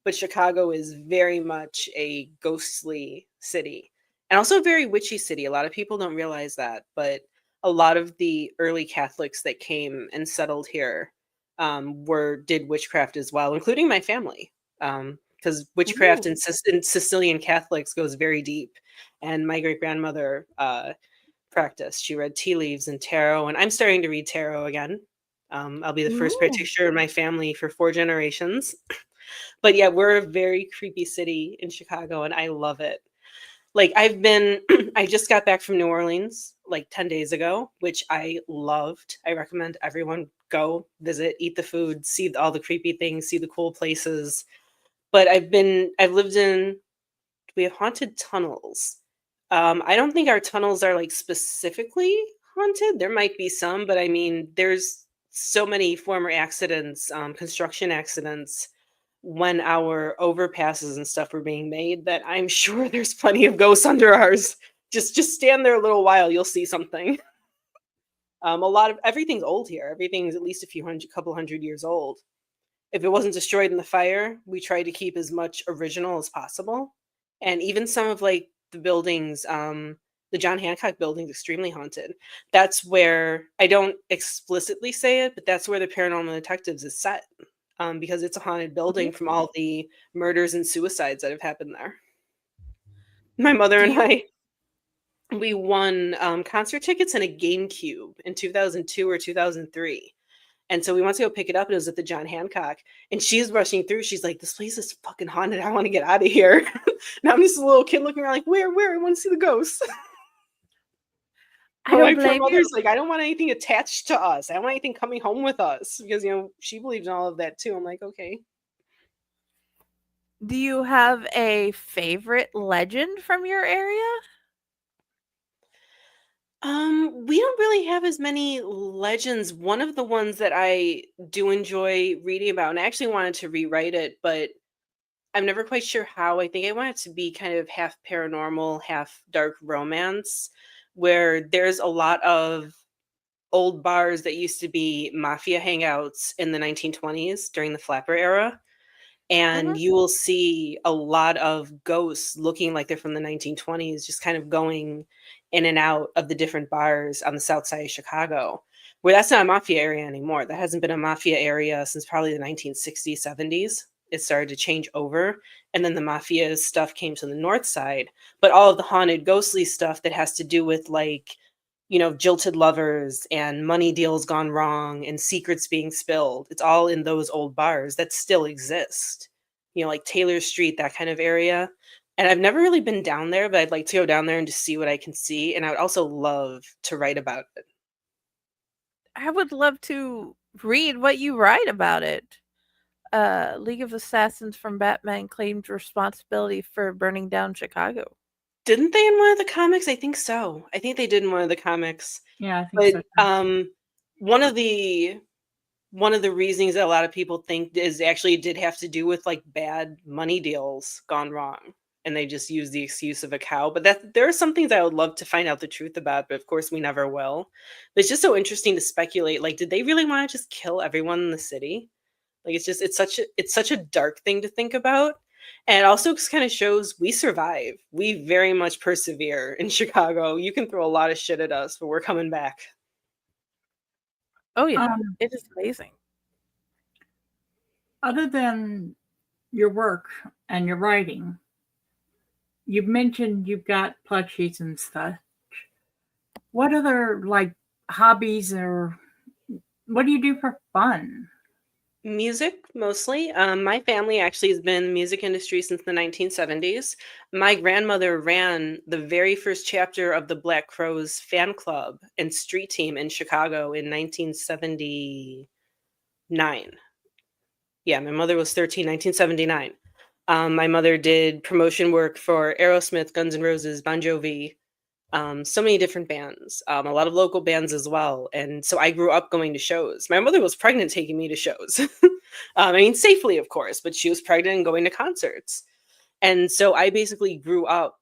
But Chicago is very much a ghostly city. And also a very witchy city. A lot of people don't realize that, but a lot of the early Catholics that came and settled here did witchcraft as well, including my family. Because because witchcraft Ooh. and Sicilian Catholics goes very deep. And my great grandmother practiced. She read tea leaves and tarot, and I'm starting to read tarot again. I'll be the first Ooh. practitioner in my family for 4 generations. But yeah, we're a very creepy city in Chicago, and I love it. Like I just got back from New Orleans like 10 days ago, which I loved. I recommend everyone go visit, eat the food, see all the creepy things, see the cool places. But I've lived in, we have haunted tunnels. I don't think our tunnels are like specifically haunted. There might be some, but I mean, there's so many former accidents, construction accidents when our overpasses and stuff were being made that I'm sure there's plenty of ghosts under ours. Just stand there a little while, you'll see something. A lot of everything's old here. Everything's at least couple hundred years old. If it wasn't destroyed in the fire, we try to keep as much original as possible. And even some of like the buildings, the John Hancock building is extremely haunted. That's where, I don't explicitly say it, but that's where the Paranormal Detectives is set, because it's a haunted building from all the murders and suicides that have happened there. My mother and I, we won concert tickets and a GameCube in 2002 or 2003. And so we went to go pick it up, and it was at the John Hancock. And she's rushing through. She's like, "This place is fucking haunted. I want to get out of here." And I'm just a little kid looking around like, where? I want to see the ghosts. I But my don't poor blame you. mother's like, "I don't want anything attached to us. I don't want anything coming home with us." Because, she believes in all of that too. I'm like, okay. Do you have a favorite legend from your area? We don't really have as many legends. One of the ones that I do enjoy reading about, and I actually wanted to rewrite it, but I'm never quite sure how. I think I want it to be kind of half paranormal, half dark romance, where there's a lot of old bars that used to be mafia hangouts in the 1920s during the flapper era. And you will see a lot of ghosts looking like they're from the 1920s, just kind of going in and out of the different bars on the south side of Chicago, where that's not a mafia area anymore. That hasn't been a mafia area since probably the 1960s, 70s. It started to change over. And then the mafia stuff came to the north side. But all of the haunted, ghostly stuff that has to do with like, jilted lovers and money deals gone wrong and secrets being spilled. It's all in those old bars that still exist. Like Taylor Street, that kind of area. And I've never really been down there, but I'd like to go down there and just see what I can see. And I would also love to write about it. I would love to read what you write about it. League of Assassins from Batman claimed responsibility for burning down Chicago. Didn't they in one of the comics? I think so. I think they did in one of the comics. Yeah, I think But so. one of the reasons that a lot of people think is actually it did have to do with like bad money deals gone wrong, and they just use the excuse of a cow. But there are some things I would love to find out the truth about, but of course we never will. But it's just so interesting to speculate. Like, did they really want to just kill everyone in the city? Like, it's such a dark thing to think about. And it also just kind of shows we survive. We very much persevere in Chicago. You can throw a lot of shit at us, but we're coming back. Oh yeah, it is amazing. Other than your work and your writing, you've mentioned you've got plushies and such. What other like hobbies or what do you do for fun? Music, mostly. My family actually has been in the music industry since the 1970s. My grandmother ran the very first chapter of the Black Crowes fan club and street team in Chicago in 1979. Yeah, my mother was 13, 1979. My mother did promotion work for Aerosmith, Guns N' Roses, Bon Jovi, so many different bands, a lot of local bands as well. And so I grew up going to shows. My mother was pregnant taking me to shows. I mean, safely, of course, but she was pregnant and going to concerts. And so I basically grew up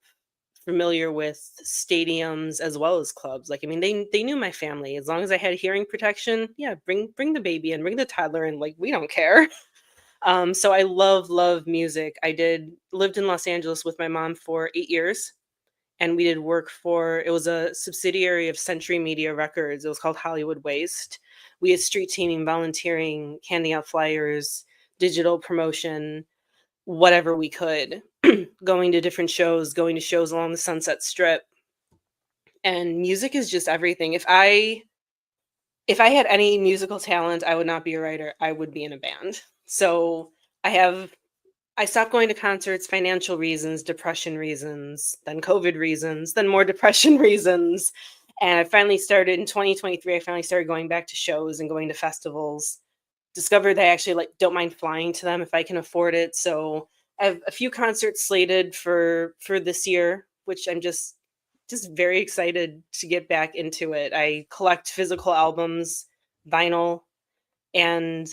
familiar with stadiums as well as clubs. Like, I mean, they knew my family. As long as I had hearing protection, yeah, bring the baby in, bring the toddler in, like, we don't care. So I love music. Lived in Los Angeles with my mom for 8 years. And we did work it was a subsidiary of Century Media Records. It was called Hollywood Waste. We had street teaming, volunteering, handing out flyers, digital promotion. whatever we could, going to different shows, going to shows along the Sunset Strip. And music is just everything. If I had any musical talent, I would not be a writer. I would be in a band. So I stopped going to concerts, financial reasons, depression reasons, then COVID reasons, then more depression reasons. And I finally started in 2023. I finally started going back to shows and going to festivals. Discovered that I actually don't mind flying to them if I can afford it. So I have a few concerts slated for this year, which I'm just very excited to get back into it. I collect physical albums, vinyl, and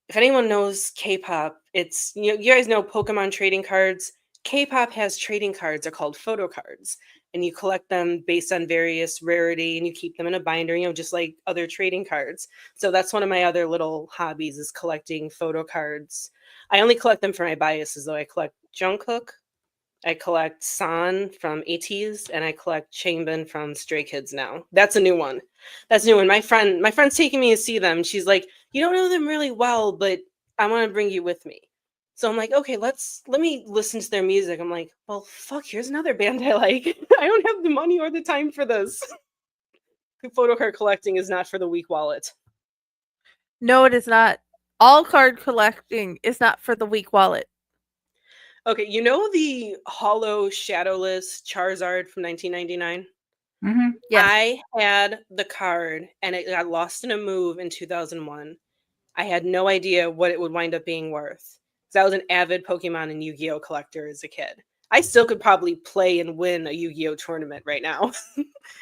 if anyone knows K-pop, it's you guys know Pokemon trading cards. K-pop has trading cards. They're called photo cards, and you collect them based on various rarity, and you keep them in a binder, just like other trading cards. So that's one of my other little hobbies is collecting photo cards. I only collect them for my biases, though. I collect Jungkook, I collect San from ATEEZ, and I collect Changbin from Stray Kids now. That's a new one. That's new. And my friend's taking me to see them. She's like, "You don't know them really well, but I want to bring you with me." So I'm like, "Okay, let me listen to their music." I'm like, "Well, fuck, here's another band I like." I don't have the money or the time for this. Photo card collecting is not for the weak wallet. No, it is not. All card collecting is not for the weak wallet. Okay, you know the hollow shadowless Charizard from 1999? Yes. I had the card and it got lost in a move in 2001. I had no idea what it would wind up being worth. Because I was an avid Pokemon and Yu-Gi-Oh collector as a kid. I still could probably play and win a Yu-Gi-Oh tournament right now,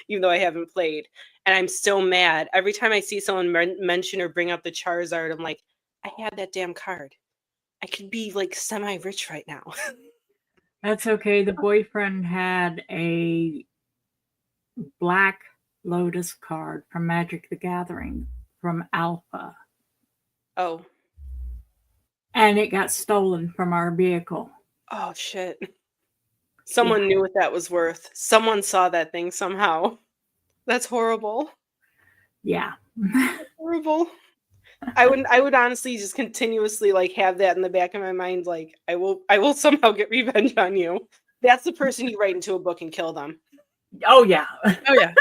even though I haven't played. And I'm still mad. Every time I see someone mention or bring up the Charizard, I'm like, I had that damn card. I could be semi-rich right now. That's okay. The boyfriend had a Black Lotus card from Magic the Gathering from Alpha. Oh. And it got stolen from our vehicle. Oh, shit. Someone knew what that was worth. Someone saw that thing somehow. That's horrible. Yeah. That's horrible. I would honestly just continuously have that in the back of my mind. I will somehow get revenge on you. That's the person you write into a book and kill them. Oh, yeah. Oh, yeah.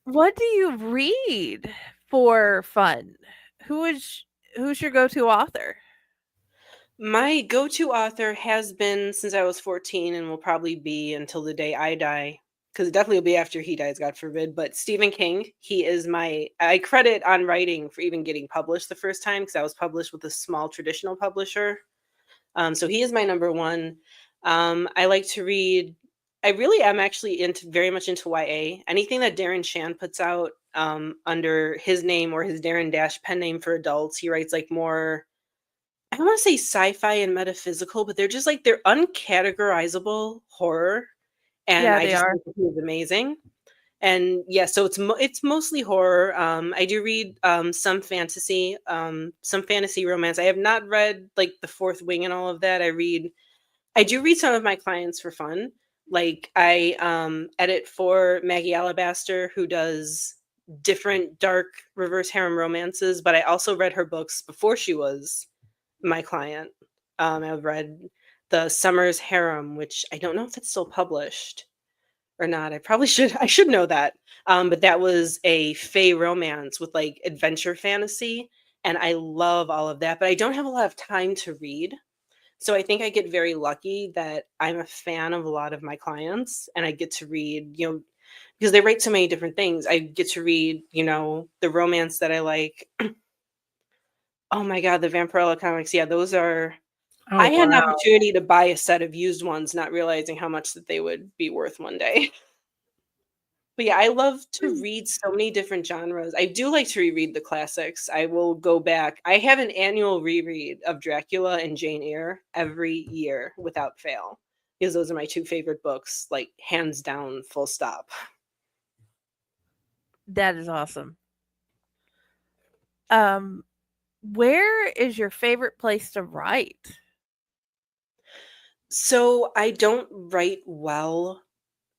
What do you read for fun? Who's your go-to author? My go-to author has been since I was 14 and will probably be until the day I die, because it definitely will be after he dies, God forbid. But Stephen King, he is I credit on writing for even getting published the first time because I was published with a small traditional publisher. So he is my number one. I like to read. I really am actually very much into YA. Anything that Darren Shan puts out under his name or his Darren Dash pen name for adults. He writes more, I don't want to say sci-fi and metaphysical, but they're just they're uncategorizable horror. And Yeah, I they just are. think he is amazing. And yeah, so it's mostly horror. I do read some fantasy romance. I have not read The Fourth Wing and all of that. I do read some of my clients for fun. I edit for Maggie Alabaster, who does different dark reverse harem romances, but I also read her books before she was my client. I've read The Summer's Harem, which I don't know if it's still published or not. I should know that. But that was a fae romance with adventure fantasy. And I love all of that, but I don't have a lot of time to read. So I think I get very lucky that I'm a fan of a lot of my clients and I get to read, because they write so many different things. I get to read, the romance that I like. Oh my God, the Vampirella comics. Yeah, those are. Oh, I had an wow. opportunity to buy a set of used ones, not realizing how much that they would be worth one day. But yeah, I love to read so many different genres. I do like to reread the classics. I will go back. I have an annual reread of Dracula and Jane Eyre every year without fail, because those are my two favorite books, hands down, full stop. That is awesome. Where is your favorite place to write? So I don't write well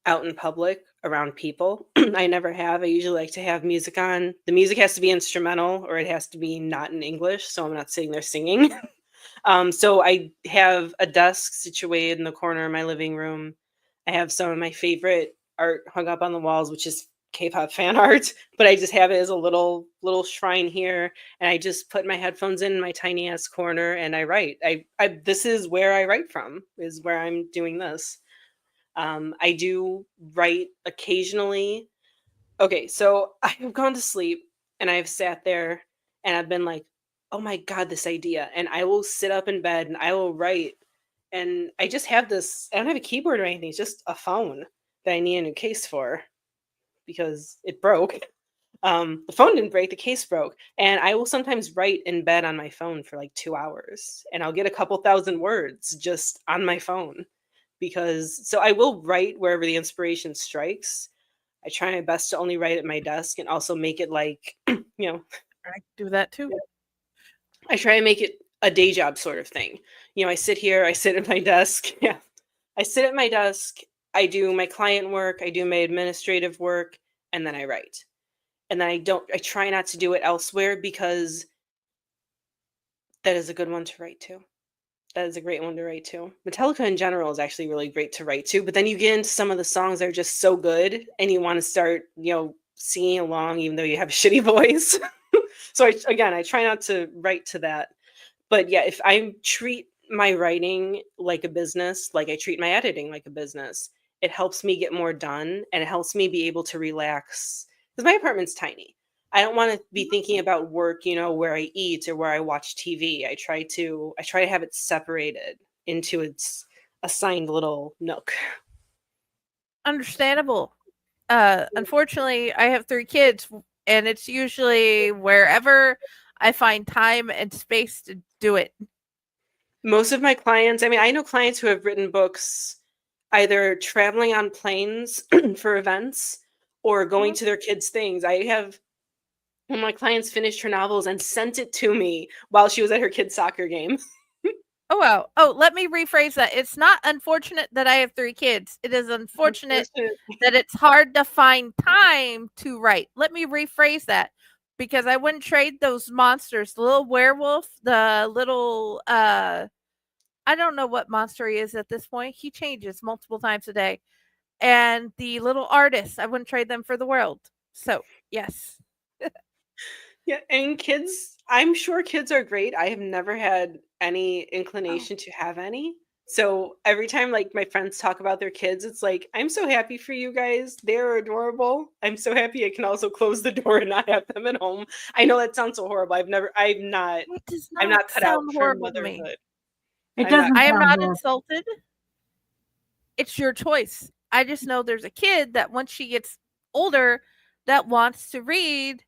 out in public around people. I never have. I usually like to have music on. The music has to be instrumental or it has to be not in English, so I'm not sitting there singing. So I have a desk situated in the corner of my living room. I have some of my favorite art hung up on the walls, which is K-pop fan art, but I just have it as a little shrine here, and I just put my headphones in my tiny ass corner and I write. I this is where I write from, is where I'm doing this. I do write occasionally. Okay, so I have gone to sleep and I've sat there and I've been like, oh my God, this idea. And I will sit up in bed and I will write. And I just have this, I don't have a keyboard or anything, it's just a phone that I need a new case for because it broke. The phone didn't break, the case broke. And I will sometimes write in bed on my phone for like 2 hours and I'll get a couple thousand words just on my phone because, so I will write wherever the inspiration strikes. I try my best to only write at my desk and also make it like, you know, I do that too. I try to make it a day job sort of thing. You know, I sit here, I sit at my desk. Yeah. I sit at my desk, I do my client work, I do my administrative work, and then I write. And then I try not to do it elsewhere because that is a good one to write to. That is a great one to write to. Metallica in general is actually really great to write to, but then you get into some of the songs that are just so good and you want to start, singing along even though you have a shitty voice. So I try not to write to that. But yeah, if I treat my writing like a business, like I treat my editing like a business, it helps me get more done and it helps me be able to relax because my apartment's tiny. I don't want to be thinking about work, where I eat or where I watch TV. I try to have it separated into its assigned little nook. Understandable. Unfortunately, I have 3 kids, and it's usually wherever I find time and space to do it. Most of my clients, I know clients who have written books either traveling on planes for events or going to their kids' things. I have one of my clients finished her novels and sent it to me while she was at her kid's soccer game. Oh, wow. Oh, let me rephrase that. It's not unfortunate that I have 3 kids. It is unfortunate that it's hard to find time to write. Let me rephrase that because I wouldn't trade those monsters. The little werewolf, the little, I don't know what monster he is at this point. He changes multiple times a day. And the little artist, I wouldn't trade them for the world. So, yes. Yeah, and kids, I'm sure kids are great. I have never had any inclination to have any. So every time like my friends talk about their kids, it's like, I'm so happy for you guys. They're adorable. I'm so happy I can also close the door and not have them at home. I know that sounds so horrible. I'm not cut out for motherhood. It doesn't. I am not insulted. It's your choice. I just know there's a kid that once she gets older that wants to read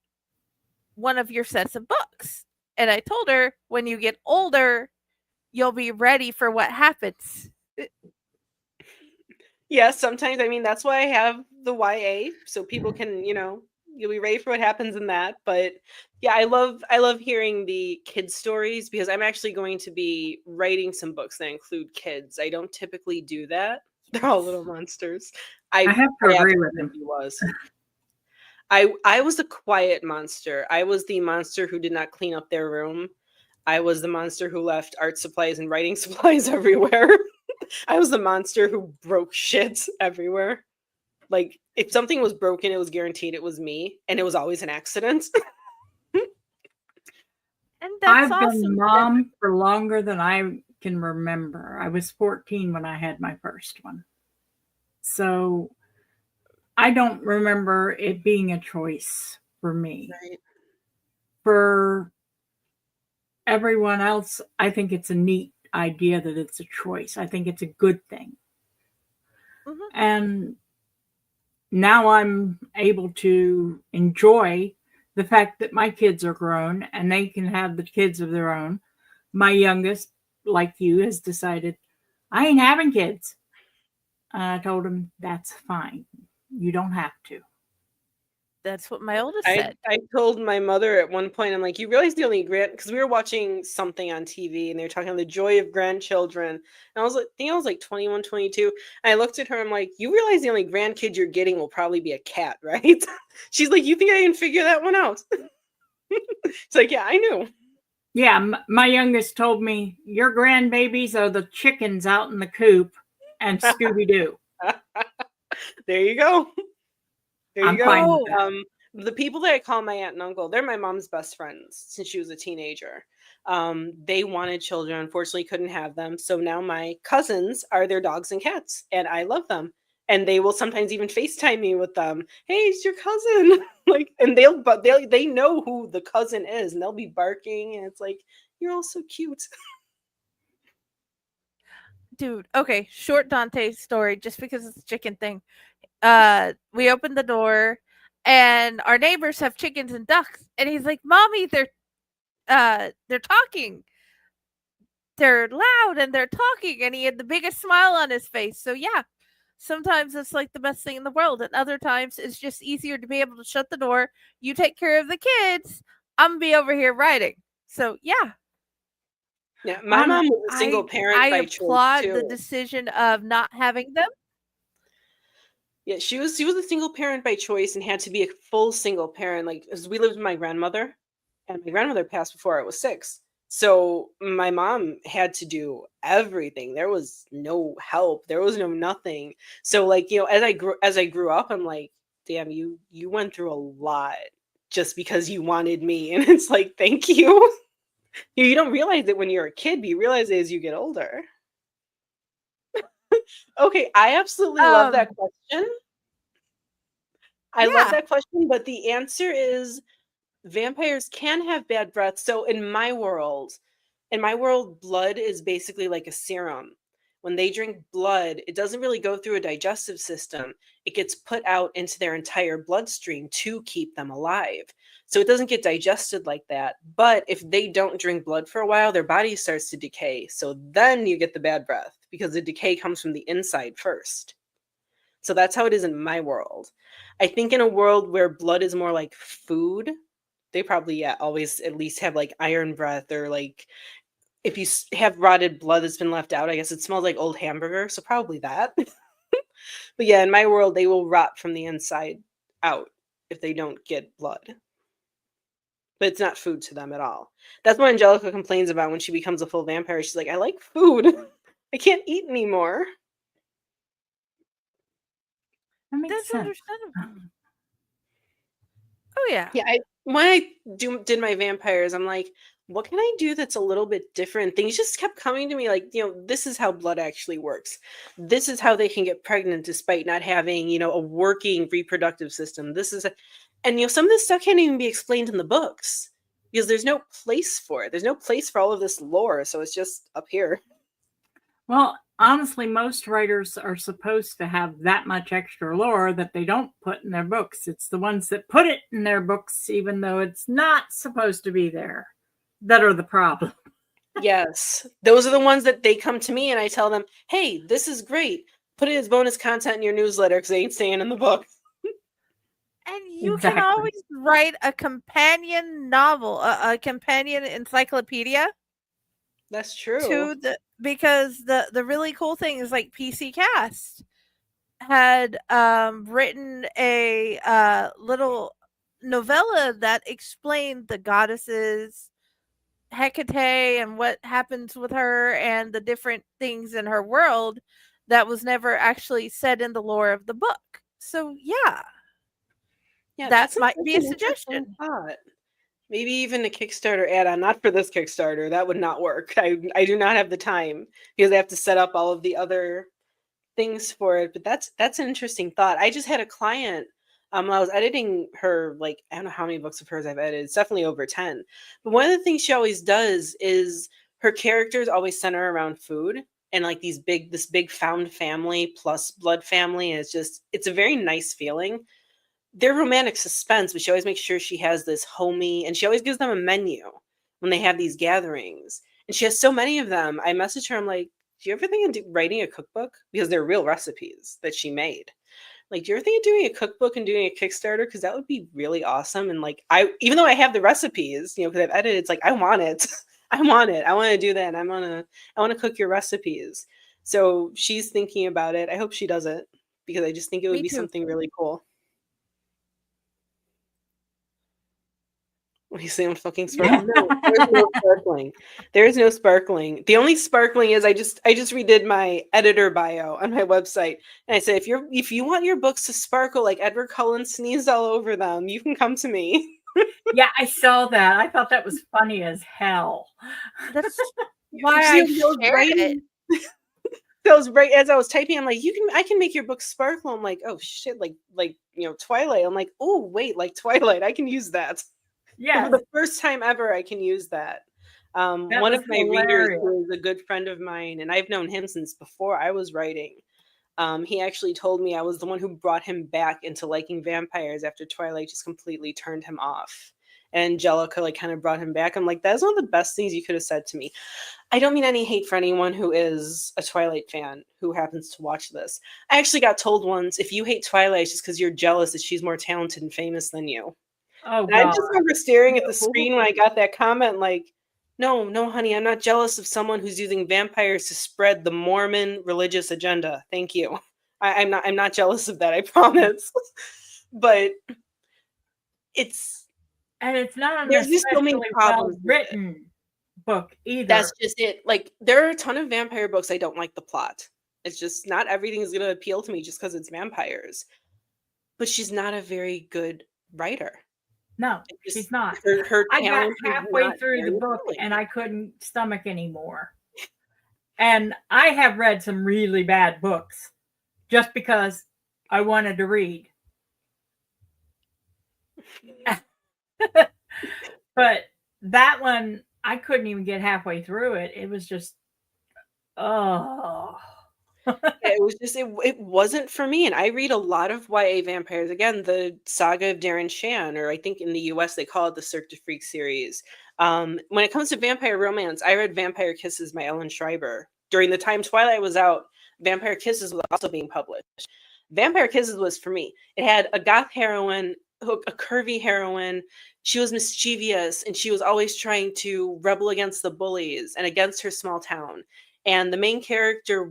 one of your sets of books. And I told her, when you get older, you'll be ready for what happens. Yeah, sometimes, that's why I have the YA, so people can, you'll be ready for what happens in that. But yeah, I love hearing the kids' stories because I'm actually going to be writing some books that include kids. I don't typically do that. They're all little monsters. I have to agree with him. He was. I was the quiet monster. I was the monster who did not clean up their room. I was the monster who left art supplies and writing supplies everywhere. I was the monster who broke shit everywhere. Like, if something was broken, it was guaranteed it was me, and it was always an accident. And that's I've awesome. been mom for longer than I can remember. I was 14 when I had my first one. So I don't remember it being a choice for me. Right. For everyone else, I think it's a neat idea that it's a choice. I think it's a good thing. Mm-hmm. And now I'm able to enjoy the fact that my kids are grown and they can have the kids of their own. My youngest, like you, has decided, I ain't having kids. I told him, that's fine. You don't have to. That's what my oldest said. I told my mother at one point, I'm like, you realize the only because we were watching something on TV and they were talking about the joy of grandchildren. And I think I was like 21, 22. And I looked at her, I'm like, you realize the only grandkid you're getting will probably be a cat, right? She's like, you think I can figure that one out? It's like, yeah, I knew. Yeah, my youngest told me, your grandbabies are the chickens out in the coop and Scooby-Doo. There you go. There you I'm go. fine with that. The people that I call my aunt and uncle, they're my mom's best friends since she was a teenager. They wanted children, unfortunately couldn't have them. So now my cousins are their dogs and cats, and I love them. And they will sometimes even FaceTime me with them. Hey, it's your cousin. Like, and they know who the cousin is, and they'll be barking, and it's like, you're all so cute. Dude, okay, short Dante story just because it's a chicken thing. We opened the door and our neighbors have chickens and ducks, and he's like, "Mommy, they're talking. They're loud and they're talking." And he had the biggest smile on his face. So yeah, sometimes it's like the best thing in the world, and other times it's just easier to be able to shut the door. You take care of the kids. I'm gonna be over here writing. So yeah, Yeah, my mom was a single parent I by choice applaud the too. decision of not having them. Yeah, she was a single parent by choice and had to be a full single parent. Like, as we lived with my grandmother, and my grandmother passed before I was 6. So my mom had to do everything. There was no help. There was no nothing. So like, as I grew up, I'm like, damn, you went through a lot just because you wanted me. And it's like, thank you. You don't realize it when you're a kid, but you realize it as you get older. Okay, I absolutely love that question. I love Yeah. that question, but the answer is vampires can have bad breath. So in my world, blood is basically like a serum. When they drink blood, it doesn't really go through a digestive system. It gets put out into their entire bloodstream to keep them alive. So it doesn't get digested like that. But if they don't drink blood for a while, their body starts to decay. So then you get the bad breath because the decay comes from the inside first. So that's how it is in my world. I think in a world where blood is more like food, they probably always at least have like iron breath, or like if you have rotted blood that's been left out, I guess it smells like old hamburger, so probably that. But yeah, in my world, they will rot from the inside out if they don't get blood. But it's not food to them at all. That's what Angelica complains about when she becomes a full vampire. She's like, I like food. I can't eat anymore. That makes That's sense. understandable. Oh yeah. Yeah, when I did my vampires, I'm like, what can I do that's a little bit different? Things just kept coming to me like, this is how blood actually works. This is how they can get pregnant despite not having, a working reproductive system. And some of this stuff can't even be explained in the books because there's no place for it. There's no place for all of this lore, so it's just up here. Well, honestly, most writers are supposed to have that much extra lore that they don't put in their books. It's the ones that put it in their books, even though it's not supposed to be there, that are the problem. Yes. Those are the ones that they come to me and I tell them, hey, this is great. Put it as bonus content in your newsletter because they ain't staying in the book. And you can always write a companion novel, a companion encyclopedia. That's true. Because the really cool thing is like PC Cast had written a little novella that explained the goddesses Hecate and what happens with her and the different things in her world that was never actually said in the lore of the book. So yeah. Yeah, that that's might be a an interesting suggestion. thought. Maybe even a Kickstarter add-on, not for this Kickstarter. That would not work. I do not have the time because I have to set up all of the other things for it. But that's an interesting thought. I just had a client when I was editing her, like, I don't know how many books of hers I've edited. It's definitely over 10. But one of the things she always does is her characters always center around food and like this big found family plus blood family. And it's a very nice feeling. They're romantic suspense, but she always makes sure she has this homey, and she always gives them a menu when they have these gatherings. And she has so many of them. I messaged her, I'm like, do you ever think of writing a cookbook? Because they're real recipes that she made. Like, do you ever think of doing a cookbook and doing a Kickstarter? Because that would be really awesome. And like, even though I have the recipes, because I've edited, it's like, I want it. I want it. I want to do that. And I want to cook your recipes. So she's thinking about it. I hope she does it because I just think it would be something really cool. You say I'm fucking sparkling? No, there's no sparkling. There's no sparkling. The only sparkling is I just redid my editor bio on my website, and I said if you want your books to sparkle like Edward Cullen sneezed all over them, you can come to me. Yeah, I saw that. I thought that was funny as hell. That's why I shared it. That was right as I was typing. I'm like, I can make your book sparkle. I'm like, oh shit, like Twilight. I'm like, oh wait, like Twilight, I can use that. Yeah, for the first time ever, I can use that. One of my readers, who is a good friend of mine, and I've known him since before I was writing. He actually told me I was the one who brought him back into liking vampires after Twilight just completely turned him off. And Angelica like kind of brought him back. I'm like, that's one of the best things you could have said to me. I don't mean any hate for anyone who is a Twilight fan who happens to watch this. I actually got told once, if you hate Twilight, it's just because you're jealous that she's more talented and famous than you. Oh, and I just remember staring at the screen when I got that comment, like, no, honey, I'm not jealous of someone who's using vampires to spread the Mormon religious agenda. Thank you. I'm not jealous of that, I promise. But it's not there's just so many problems written book either. That's just it. Like, there are a ton of vampire books I don't like the plot. It's just not everything is going to appeal to me just because it's vampires. But she's not a very good writer. No, she's not. Her I got halfway through the book and I couldn't stomach anymore. And I have read some really bad books just because I wanted to read. But that one, I couldn't even get halfway through it. It was just, oh. It was just, it wasn't for me. And I read a lot of YA vampires. Again, the saga of Darren Shan, or I think in the US they call it the Cirque du Freak series. When it comes to vampire romance, I read Vampire Kisses by Ellen Schreiber. During the time Twilight was out, Vampire Kisses was also being published. Vampire Kisses was for me. It had a goth heroine, a curvy heroine. She was mischievous, and she was always trying to rebel against the bullies and against her small town. And the main character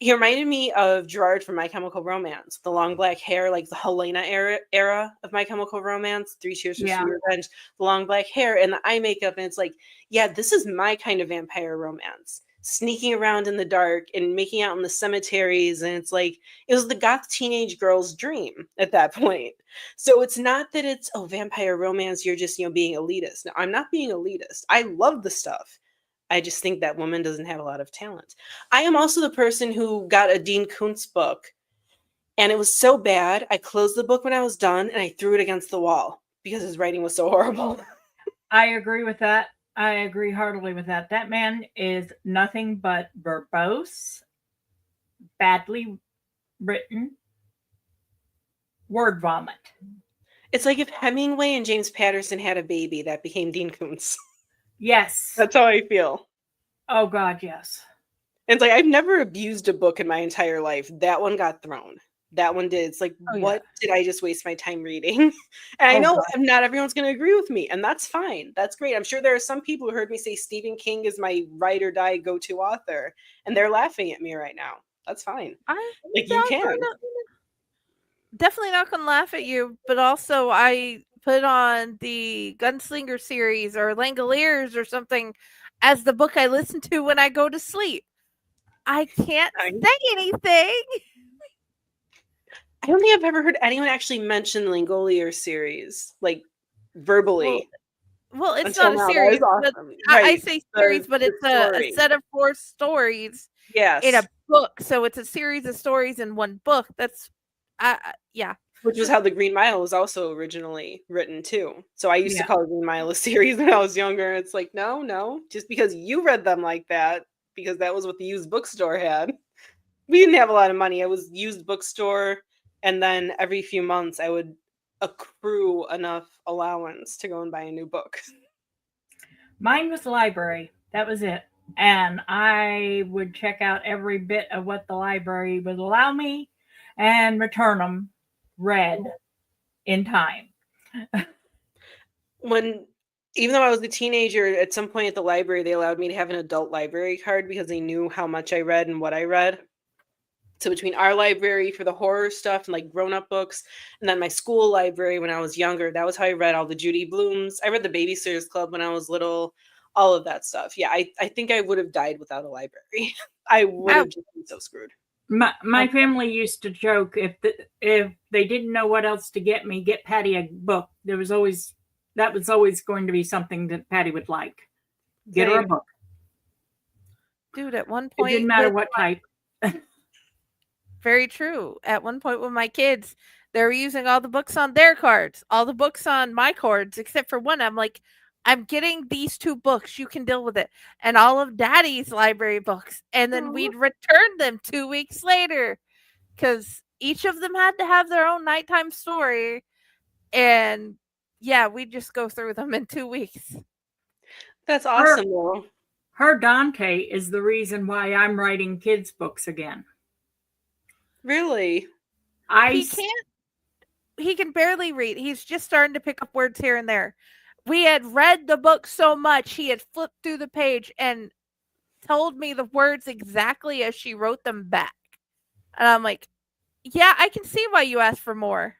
he reminded me of Gerard from My Chemical Romance. The long black hair, like the Helena era of My Chemical Romance, 3 Cheers for Sweet Revenge, the long black hair and the eye makeup. And it's like, yeah, this is my kind of vampire romance. Sneaking around in the dark and making out in the cemeteries. And it's like, it was the goth teenage girl's dream at that point. So it's not that it's, oh, vampire romance, you're just, being elitist. No, I'm not being elitist. I love the stuff. I just think that woman doesn't have a lot of talent. I am also the person who got a Dean Koontz book, and it was so bad, I closed the book when I was done, and I threw it against the wall because his writing was so horrible. I agree with that. I agree heartily with that. That man is nothing but verbose, badly written, word vomit. It's like if Hemingway and James Patterson had a baby that became Dean Koontz. Yes. That's how I feel. Oh, God, yes. And it's like, I've never abused a book in my entire life. That one got thrown. That one did. It's like, what did I just waste my time reading? And I know not everyone's going to agree with me, and that's fine. That's great. I'm sure there are some people who heard me say Stephen King is my ride or die go-to author, and they're laughing at me right now. That's fine. You can. Definitely not going to laugh at you, but also I put on the Gunslinger series or Langoliers or something as the book I listen to when I go to sleep. I can't say anything. I don't think I've ever heard anyone actually mention the Langolier series, like verbally. Well, it's not a series. Awesome. I say series, but it's a set of 4 stories in a book. So it's a series of stories in one book. That's, yeah. Which was how the Green Mile was also originally written too. So I used to call the Green Mile a series when I was younger. It's like, no, just because you read them like that, because that was what the used bookstore had. We didn't have a lot of money. I was used bookstore, and then every few months I would accrue enough allowance to go and buy a new book. Mine was the library. That was it. And I would check out every bit of what the library would allow me and return them read in time. Even though I was a teenager, at some point at the library, they allowed me to have an adult library card because they knew how much I read and what I read. So between our library for the horror stuff and like grown-up books, and then my school library when I was younger, that was how I read all the Judy Blooms. I read the Babysitters Club when I was little, all of that stuff. Yeah, I think I would have died without a library. I would have just been so screwed. My family used to joke if they didn't know what else to get me, get Patty a book. That was always going to be something that Patty would like. Get her a book. Dude, at one It point, didn't matter what type. very true. At one point with my kids, they were using all the books on their cards, all the books on my cards, except for one. I'm like, I'm getting these 2 books. You can deal with it. And all of Daddy's library books. And then we'd return them 2 weeks later because each of them had to have their own nighttime story. And yeah, we'd just go through them in 2 weeks. That's awesome, though. Her Dante is the reason why I'm writing kids' books again. Really? He can barely read. He's just starting to pick up words here and there. We had read the book so much, he had flipped through the page and told me the words exactly as she wrote them back. And I'm like, yeah, I can see why you asked for more.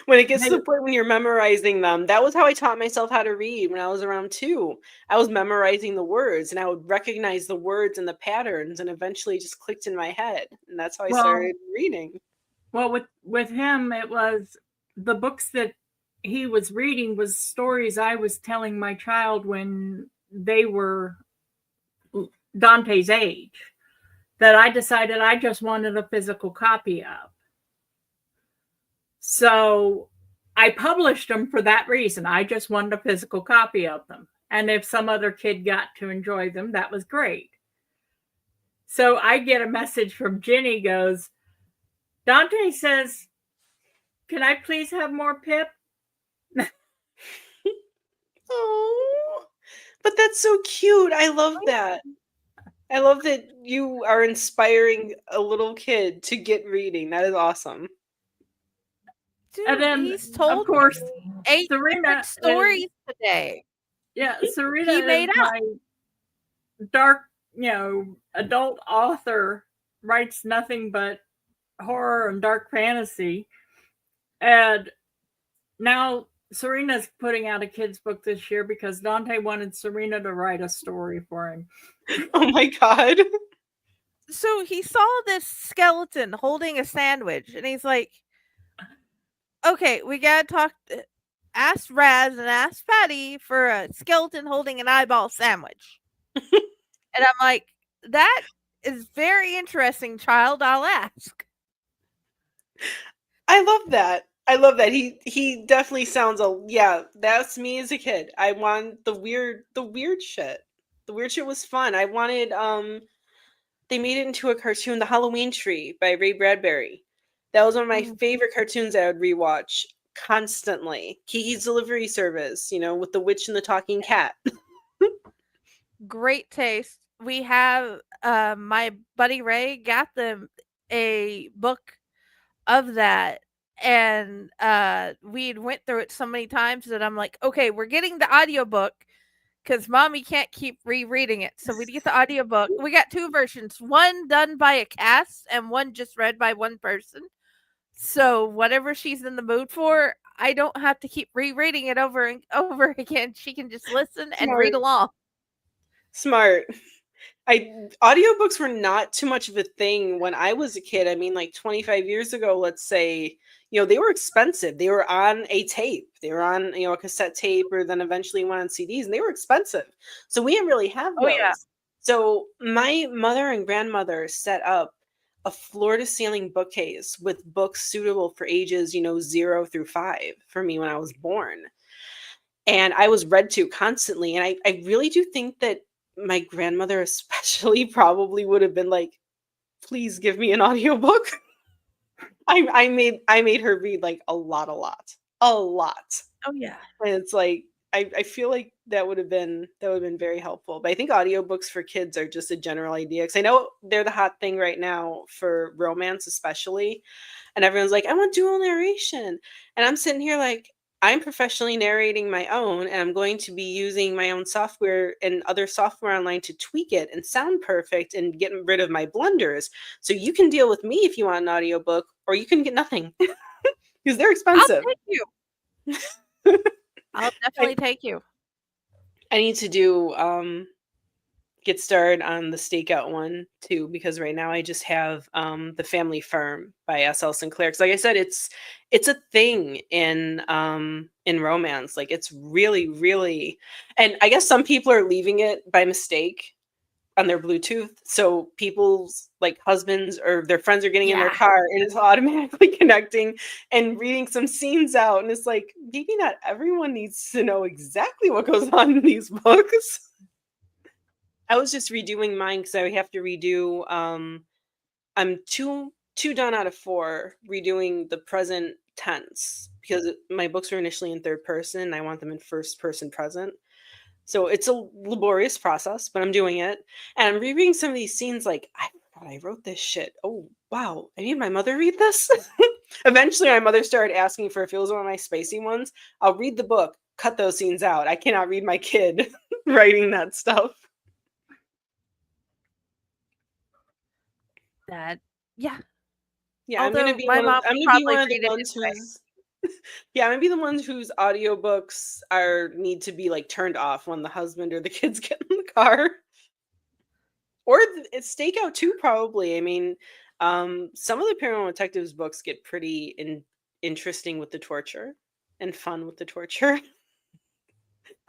When it gets to the point when you're memorizing them, that was how I taught myself how to read when I was around 2. I was memorizing the words, and I would recognize the words and the patterns, and eventually just clicked in my head. And that's how I started reading. Well, with him, it was the books that he was reading was stories I was telling my child when they were Dante's age, that I decided I just wanted a physical copy of. So I published them for that reason. I just wanted a physical copy of them. And if some other kid got to enjoy them, that was great. So I get a message from Jenny goes, Dante says, can I please have more Pip? Oh, but that's so cute. I love that. I love that you are inspiring a little kid to get reading. That is awesome. Dude, and then, he's told, of course, 8 different stories today. Yeah, Serena he made is up. my dark, adult author, writes nothing but horror and dark fantasy. And now Serena's putting out a kid's book this year because Dante wanted Serena to write a story for him. Oh my God. So he saw this skeleton holding a sandwich, and he's like, okay, we gotta talk. Ask Raz and ask Patty for a skeleton holding an eyeball sandwich. And I'm like, that is very interesting, child. I'll ask. I love that. I love that. He definitely sounds that's me as a kid. I want the weird shit. The weird shit was fun. I wanted they made it into a cartoon, The Halloween Tree by Ray Bradbury. That was one of my favorite cartoons that I would rewatch constantly. Kiki's Delivery Service, with the witch and the talking cat. Great taste. We have my buddy Ray got them a book of that, and we went through it so many times that I'm like, okay, we're getting the audiobook because mommy can't keep rereading it. So we get the audiobook. We got 2 versions, one done by a cast and one just read by one person. So whatever she's in the mood for, I don't have to keep rereading it over and over again. She can just listen and read along. Smart. Audiobooks were not too much of a thing when I was a kid. I mean, like 25 years ago, let's say, they were expensive. They were on a tape. They were on, a cassette tape, or then eventually went on CDs, and they were expensive. So we didn't really have those. Oh, yeah. So my mother and grandmother set up a floor-to-ceiling bookcase with books suitable for ages, 0 through 5 for me when I was born. And I was read to constantly. And I really do think that my grandmother especially probably would have been like, please give me an audiobook. I made her read like a lot. Oh yeah. And it's like, I feel like that would have been very helpful. But I think audiobooks for kids are just a general idea, because I know they're the hot thing right now for romance especially. And everyone's like, I want dual narration. And I'm sitting here like, I'm professionally narrating my own, and I'm going to be using my own software and other software online to tweak it and sound perfect and get rid of my blunders. So you can deal with me if you want an audiobook, or you can get nothing because they're I'll expensive. take you. I'll I, definitely take you. I need to do get started on the stakeout one too, because right now I just have The Family Firm by S.L. Sinclair. Because like I said, it's a thing in romance. Like it's really, really, and I guess some people are leaving it by mistake on their Bluetooth. So people's like husbands or their friends are getting in their Yeah. car and it's automatically connecting and reading some scenes out. And it's like, maybe not everyone needs to know exactly what goes on in these books. I was just redoing mine because I have to redo. I'm two done out of 4 redoing the present tense because my books were initially in third person. And I want them in first person present. So it's a laborious process, but I'm doing it. And I'm rereading some of these scenes like, I forgot I wrote this shit. Oh, wow. I need my mother read this. Eventually, my mother started asking for if it was one of my spicy ones. I'll read the book, cut those scenes out. I cannot read my kid writing that stuff. That, yeah. Yeah, I'm gonna Although be my one of mom I'm would gonna be probably one of the read it ones anyway. who's yeah, I'm gonna be the ones whose audiobooks are need to be like turned off when the husband or the kids get in the car. Or it's stakeout too, probably. I mean, some of the Paranormal Detectives books get pretty interesting with the torture and fun with the torture.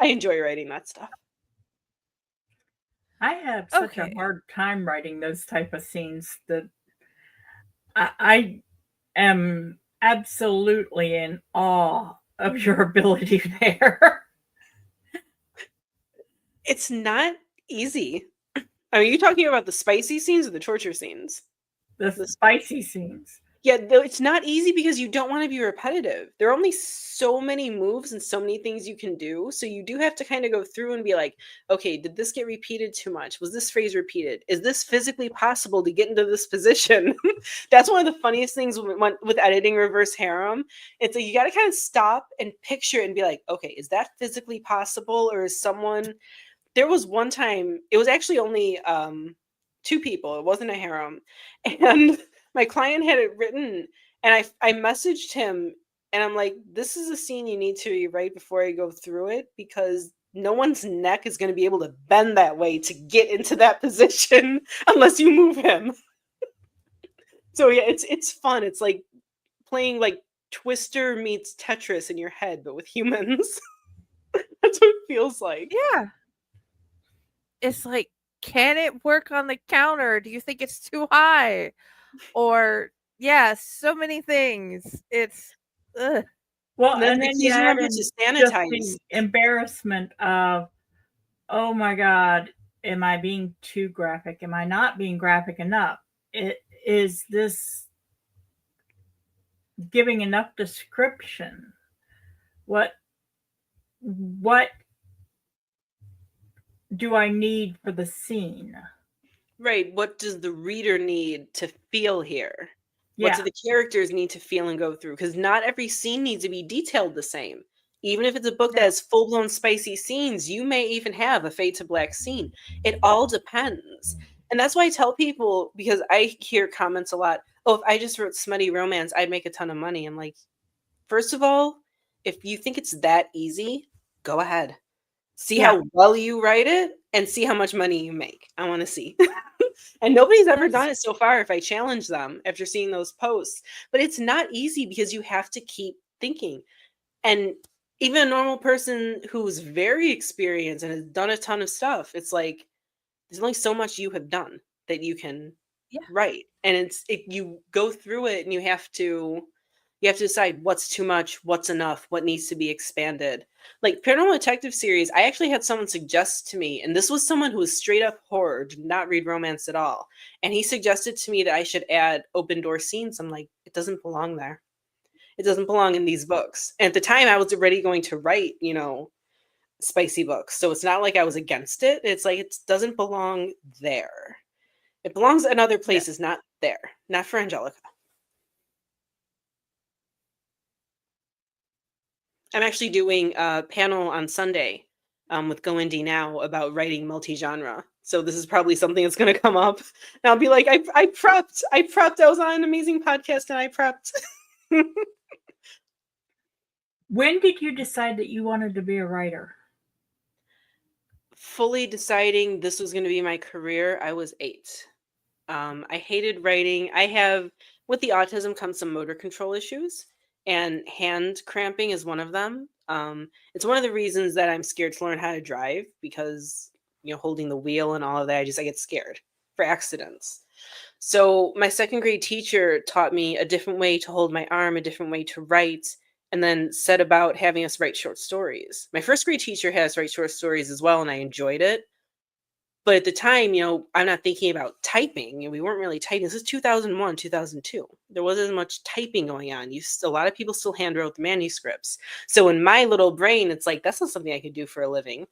I enjoy writing that stuff. I have such a Okay. hard time writing those type of scenes that I am absolutely in awe of your ability there. It's not easy. Are you talking about the spicy scenes or the torture scenes? The The spicy scenes. Yeah, though it's not easy because you don't want to be repetitive. There are only so many moves and so many things you can do. So you do have to kind of go through and be like, okay, did this get repeated too much? Was this phrase repeated? Is this physically possible to get into this position? That's one of the funniest things with editing reverse harem. It's like you got to kind of stop and picture it and be like, okay, is that physically possible? Or is someone. There was one time, it was actually only 2 people, it wasn't a harem. And my client had it written and I messaged him and I'm like, this is a scene you need to rewrite before I go through it because no one's neck is going to be able to bend that way to get into that position unless you move him. So yeah, it's fun. It's like playing like Twister meets Tetris in your head, but with humans. That's what it feels like. Yeah. It's like, can it work on the counter? Do you think it's too high? Or, yeah, so many things. It's, ugh. Well, And then and then you please add remember in to just sanitize. the embarrassment of, oh my God, am I being too graphic? Am I not being graphic enough? Is this giving enough description? What do I need for the scene? Right. What does the reader need to feel here? What do Yeah. the characters need to feel and go through? Because not every scene needs to be detailed the same. Even if it's a book that No. has full blown spicy scenes, you may even have a fade to black scene. It all depends. And that's why I tell people, because I hear comments a lot, oh, if I just wrote smutty romance, I'd make a ton of money. I'm like, first of all, if you think it's that easy, go ahead. See Yeah. how well you write it and see how much money you make. I want to see. And nobody's ever done it so far if I challenge them after seeing those posts. But it's not easy because you have to keep thinking. And even a normal person who's very experienced and has done a ton of stuff, it's like there's only so much you have done that you can Yeah. write. And you go through it and you have to decide what's too much, what's enough, what needs to be expanded. Like Paranormal Detective series, I actually had someone suggest to me, and this was someone who was straight up horror, did not read romance at all. And he suggested to me that I should add open door scenes. I'm like, it doesn't belong there. It doesn't belong in these books. And at the time I was already going to write, spicy books. So it's not like I was against it. It's like it doesn't belong there. It belongs in other places, not there. Not for Angelica. I'm actually doing a panel on Sunday with Go Indie Now about writing multi-genre. So this is probably something that's going to come up. And I'll be like, I prepped. I was on an amazing podcast and I prepped. When did you decide that you wanted to be a writer? Fully deciding this was going to be my career, I was 8. I hated writing. With the autism comes some motor control issues, and hand cramping is one of them. It's one of the reasons that I'm scared to learn how to drive, because holding the wheel and all of that, I get scared for accidents. So my second grade teacher taught me a different way to hold my arm, a different way to write, and then set about having us write short stories. My first grade teacher had us write short stories as well, and I enjoyed it. But at the time, I'm not thinking about typing. We weren't really typing. This is 2001, 2002. There wasn't as much typing going on. A lot of people still hand wrote the manuscripts. So in my little brain, it's like, that's not something I could do for a living.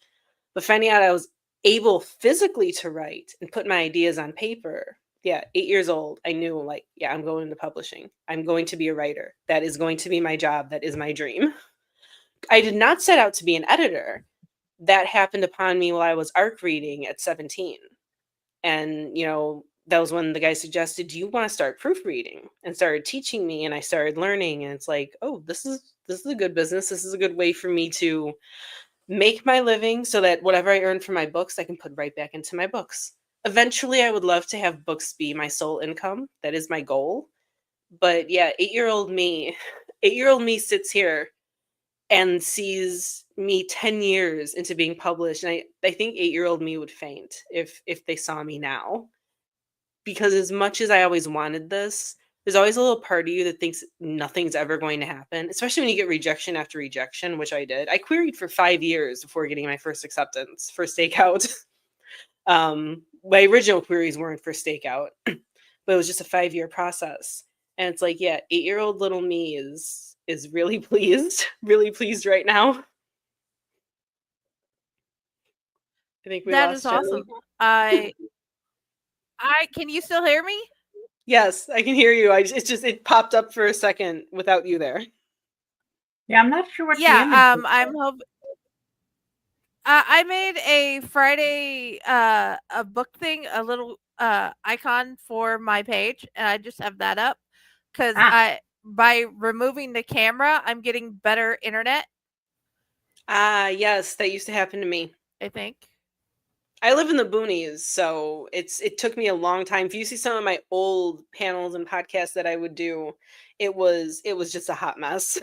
But finding out I was able physically to write and put my ideas on paper. Yeah, 8 years old, I knew, like, yeah, I'm going into publishing. I'm going to be a writer. That is going to be my job. That is my dream. I did not set out to be an editor. That happened upon me while I was ARC reading at 17. And, that was when the guy suggested, do you want to start proofreading? And started teaching me, and I started learning. And it's like, oh, this is a good business. This is a good way for me to make my living, so that whatever I earn from my books, I can put right back into my books. Eventually, I would love to have books be my sole income. That is my goal. But yeah, 8-year-old me sits here and sees me 10 years into being published. And I think 8-year-old me would faint if they saw me now. Because as much as I always wanted this, there's always a little part of you that thinks nothing's ever going to happen, especially when you get rejection after rejection, which I did. I queried for 5 years before getting my first acceptance for Stakeout. My original queries weren't for Stakeout, but it was just a 5-year process. And it's like, yeah, 8-year-old little me is really pleased right now. I think we That lost is Jenny. awesome. Can you still hear me? Yes, I can hear you. It popped up for a second without you there. Yeah, I'm not sure what. Yeah, I'm hoping. I made a Friday a book thing, a little icon for my page, and I just have that up because by removing the camera, I'm getting better internet. Yes, that used to happen to me. I think. I live in the boonies, so it took me a long time. If you see some of my old panels and podcasts that I would do, it was just a hot mess.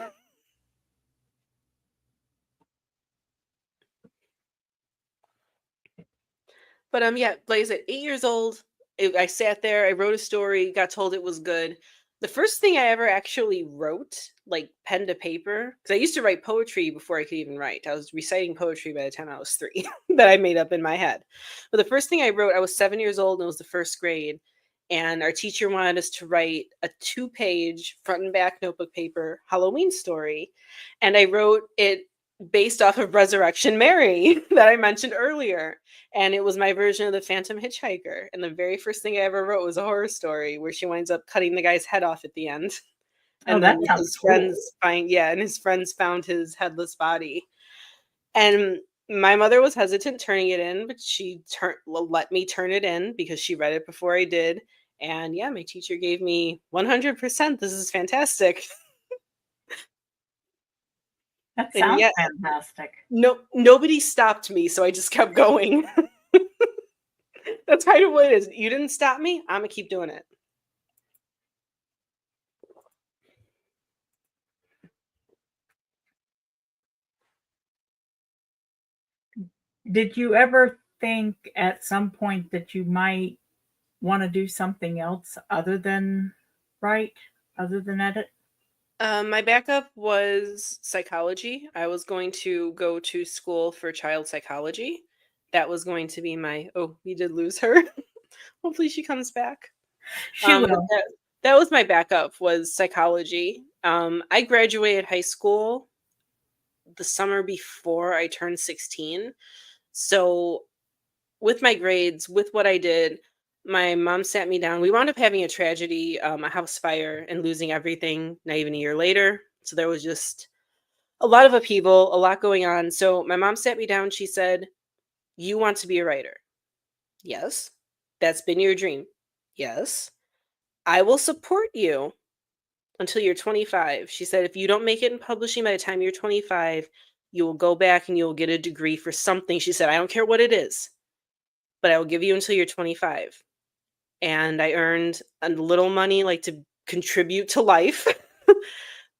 But yeah, like I said, 8 years old, I sat there, I wrote a story, got told it was good. The first thing I ever actually wrote, like pen to paper, because I used to write poetry before I could even write. I was reciting poetry by the time I was 3 that I made up in my head. But the first thing I wrote, I was 7 years old, and it was the first grade. And our teacher wanted us to write a 2-page front and back notebook paper Halloween story. And I wrote it based off of Resurrection Mary that I mentioned earlier. And it was my version of the Phantom Hitchhiker. And the very first thing I ever wrote was a horror story where she winds up cutting the guy's head off at the end. And then his friends his friends found his headless body. And my mother was hesitant turning it in, but she let me turn it in because she read it before I did. And yeah, my teacher gave me 100%. This is fantastic. That sounds fantastic. Nobody stopped me, so I just kept going. That's kind of what it is. You didn't stop me, I'm gonna keep doing it. Did you ever think at some point that you might want to do something else other than write, other than edit? My backup was psychology. I was going to go to school for child psychology. That was going to be my... Oh, we did lose her. Hopefully she comes back. She will. That was my backup, was psychology. I graduated high school the summer before I turned 16. So with my grades, with what I did, my mom sat me down. We wound up having a tragedy, a house fire, and losing everything not even a year later. So there was just a lot of upheaval, a lot going on. So my mom sat me down. She said, "You want to be a writer?" Yes. "That's been your dream?" Yes. "I will support you until you're 25." She said, "If you don't make it in publishing by the time you're 25, you will go back and you'll get a degree for something." She said, "I don't care what it is, but I will give you until you're 25." And I earned a little money, like, to contribute to life.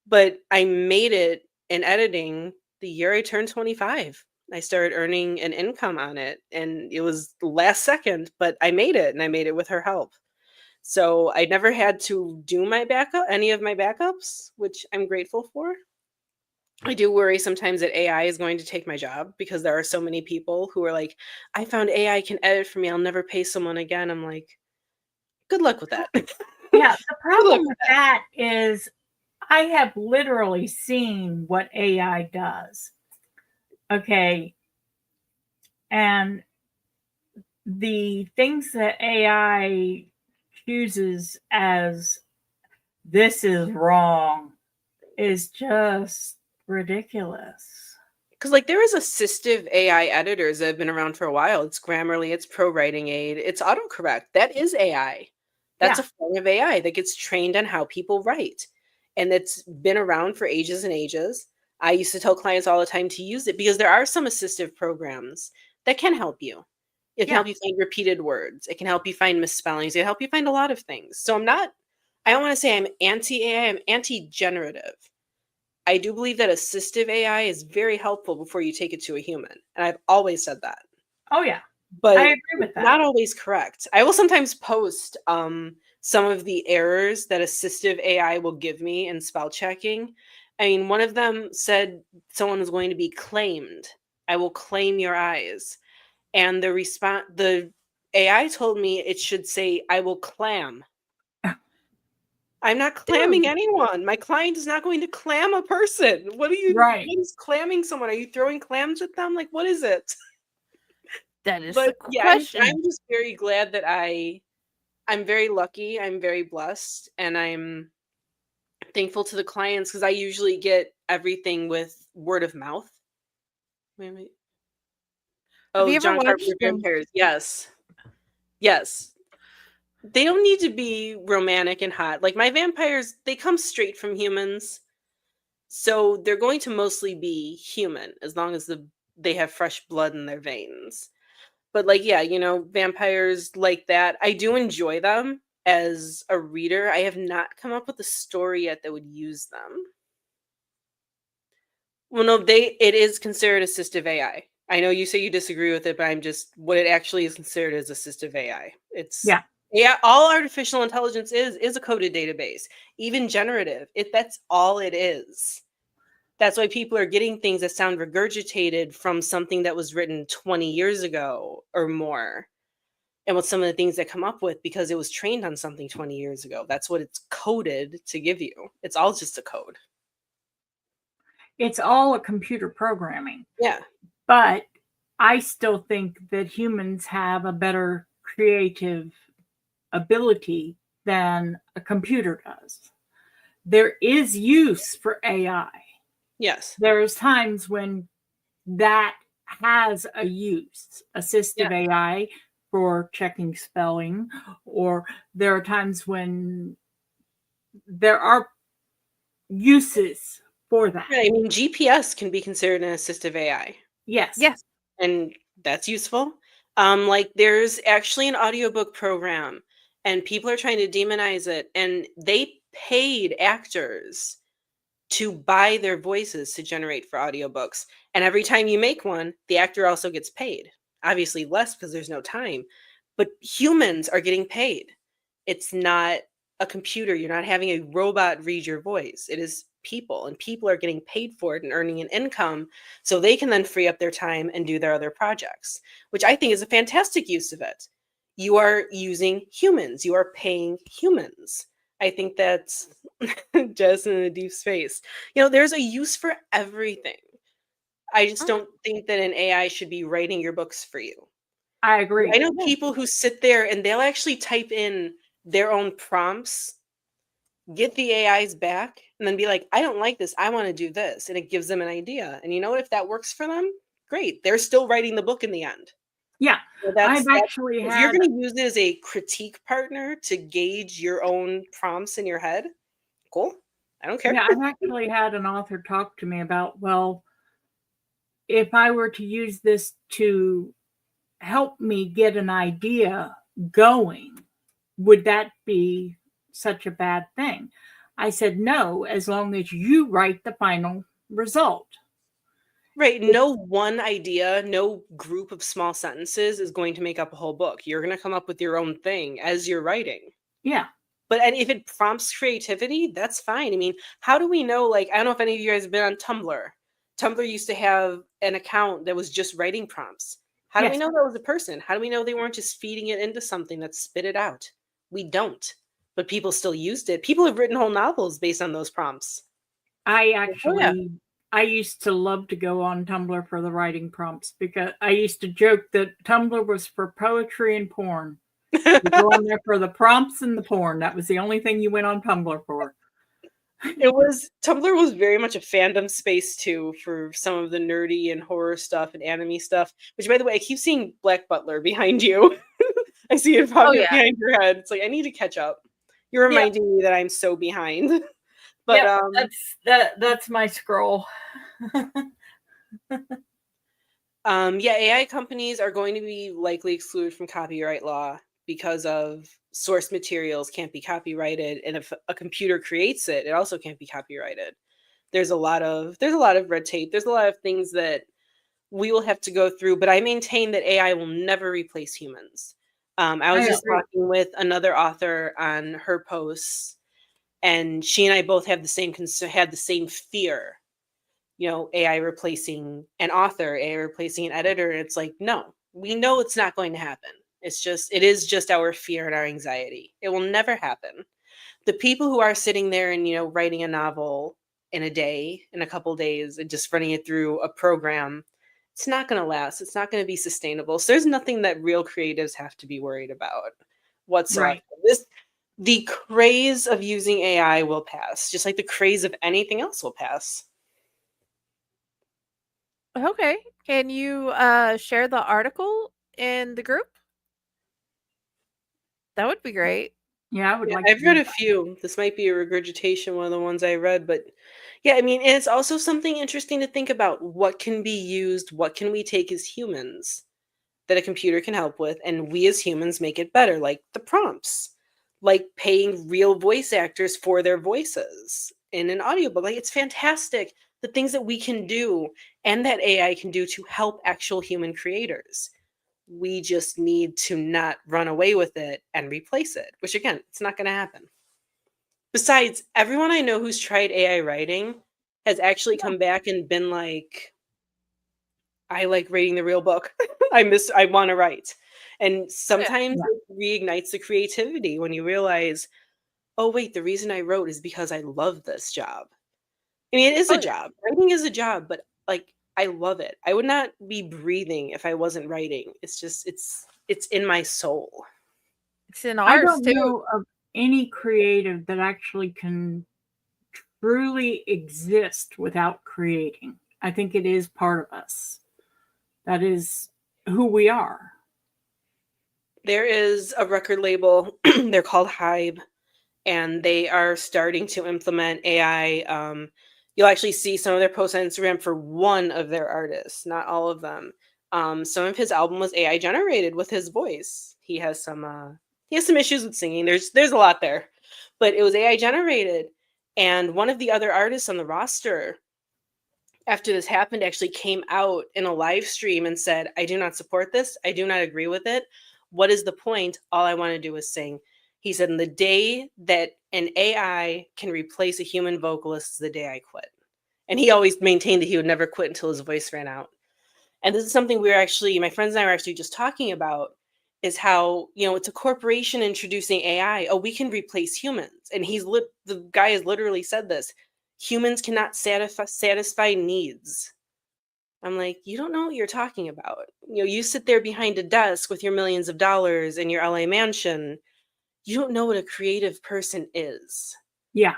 But I made it in editing the year I turned 25. I started earning an income on it, and it was the last second, but I made it, and I made it with her help. So I never had to do any of my backups, which I'm grateful for. I do worry sometimes that AI is going to take my job because there are so many people who are like, "I found AI can edit for me. I'll never pay someone again." I'm like, good luck with that. Yeah, the Good luck problem with with that. that is I have literally seen what AI does. Okay. And the things that AI chooses as this is wrong is just ridiculous. Because, like, there is assistive AI editors that have been around for a while. It's Grammarly, it's Pro Writing Aid, it's autocorrect. That is AI. That's Yeah. a form of AI that gets trained on how people write. And it's been around for ages and ages. I used to tell clients all the time to use it because there are some assistive programs that can help you. It can Yeah. help you find repeated words. It can help you find misspellings. It can help you find a lot of things. So I don't want to say I'm anti AI, I'm anti generative. I do believe that assistive AI is very helpful before you take it to a human. And I've always said that. Oh, yeah. But I agree with it's that. not always correct. I will sometimes post some of the errors that assistive AI will give me in spell checking. I mean, one of them said someone was going to be claimed. "I will claim your eyes." And the AI told me it should say, "I will clam." I'm not clamming Dude, anyone. My client is not going to clam a person. What Right. is clamming someone? Are you throwing clams at them? Like, what is it? that is the But yeah, question. I'm just very glad that I'm very lucky. I'm very blessed, and I'm thankful to the clients because I usually get everything with word of mouth. Wait. Have Oh, you ever John Carpenter watched them? vampires. Yes. Yes. They don't need to be romantic and hot. Like, my vampires, they come straight from humans. So they're going to mostly be human as long as they have fresh blood in their veins. But, like, yeah, vampires like that, I do enjoy them as a reader. I have not come up with a story yet that would use them. Well, no, it is considered assistive AI. I know you say you disagree with it, but I'm just what it actually is considered as assistive AI. It's Yeah. Yeah, all artificial intelligence is a coded database, even generative. That's all it is. That's why people are getting things that sound regurgitated from something that was written 20 years ago or more. And with some of the things that come up with because it was trained on something 20 years ago. That's what it's coded to give you. It's all just a code. It's all a computer programming. Yeah. But I still think that humans have a better creative ability than a computer does. There is use for AI. Yes. There's times when that has a use, assistive AI for checking spelling, or there are times when there are uses for that. Yeah, I mean, GPS can be considered an assistive AI. Yes. Yes. And that's useful. Like, there's actually an audiobook program, and people are trying to demonize it, and they paid actors to buy their voices to generate for audiobooks. And every time you make one, the actor also gets paid. Obviously less because there's no time, but humans are getting paid. It's not a computer. You're not having a robot read your voice. It is people, and people are getting paid for it and earning an income so they can then free up their time and do their other projects, which I think is a fantastic use of it. You are using humans. You are paying humans. I think that's just in a deep space. There's a use for everything. I just don't think that an AI should be writing your books for you. I agree. I know people who sit there and they'll actually type in their own prompts, get the AIs back, and and then be like, I don't like this. I want to do this. And it gives them an idea. And you know what? If that works for them, great. They're still writing the book in the end. Yeah. So I've actually if you're had, going to use it as a critique partner to gauge your own prompts in your head, cool. I don't care. yeah, I've actually had an author talk to me about, well, if I were to use this to help me get an idea going, would that be such a bad thing? I said, no, as long as you write the final result. Right. No one idea, no group of small sentences is going to make up a whole book. You're going to come up with your own thing as you're writing. Yeah. But and if it prompts creativity, that's fine. I mean, how do we know, like, I don't know if any of you guys have been on Tumblr. Tumblr used to have an account that was just writing prompts. How do we Yes. know that was a person? How do we know they weren't just feeding it into something that spit it out? We don't. But people still used it. People have written whole novels based on those prompts. I used to love to go on Tumblr for the writing prompts because I used to joke that Tumblr was for poetry and porn. You go on there for the prompts and the porn. That was the only thing you went on Tumblr for. Tumblr was very much a fandom space too for some of the nerdy and horror stuff and anime stuff. Which, by the way, I keep seeing Black Butler behind you. I see it popping up behind your head. It's like, I need to catch up. You're reminding me that I'm so behind. But that's my scroll. AI companies are going to be likely excluded from copyright law because of source materials can't be copyrighted, and if a computer creates it, it also can't be copyrighted. There's a lot of red tape. There's a lot of things that we will have to go through, but I maintain that AI will never replace humans. I was just talking with another author on her posts, and she and I both have the same had the same fear. You know, AI replacing an author, AI replacing an editor. It's like, no, we know it's not going to happen. It is just our fear and our anxiety. It will never happen. The people who are sitting there and, you know, writing a novel in a day, in a couple days, and just running it through a program, it's not going to last. It's not going to be sustainable. So there's nothing that real creatives have to be worried about whatsoever. Right. The craze of using AI will pass, just like the craze of anything else will pass. Okay. Can you share the article in the group? That would be great. Yeah, I would like I've read a few. This might be a regurgitation, one of the ones I read, but yeah, I mean, and it's also something interesting to think about. What can be used? What can we take as humans that a computer can help with, and we as humans make it better, like the prompts, like paying real voice actors for their voices in an audiobook. Like, it's fantastic, the things that we can do and that AI can do to help actual human creators. We just need to not run away with it and replace it, which, again, it's not going to happen. Besides, everyone I know who's tried AI writing has actually come back and been like, I like reading the real book. I want to write. And sometimes it reignites the creativity when you realize, oh, wait, the reason I wrote is because I love this job. I mean, it is a job. Writing is a job, but like, I love it. I would not be breathing if I wasn't writing. It's just, it's in my soul. It's in ours, I don't too. know of any creative that actually can truly exist without creating. I think it is part of us. That is who we are. There is a record label. They're called Hybe, and they are starting to implement AI. You'll actually see some of their posts on Instagram for one of their artists, not all of them. Some of his album was AI generated with his voice. He has some issues with singing. There's a lot there, but it was AI generated. And one of the other artists on the roster, after this happened, actually came out in a live stream and said, I do not support this. I do not agree with it. What is the point? All I want to do is sing. He said, in the day that an AI can replace a human vocalist is the day I quit. And he always maintained that he would never quit until his voice ran out. And this is something my friends and I were actually just talking about, is how, you know, it's a corporation introducing AI. Oh, we can replace humans. And the guy has literally said this. Humans cannot satisfy needs. I'm like, you don't know what you're talking about. You know, you sit there behind a desk with your millions of dollars in your LA mansion. You don't know what a creative person is. Yeah.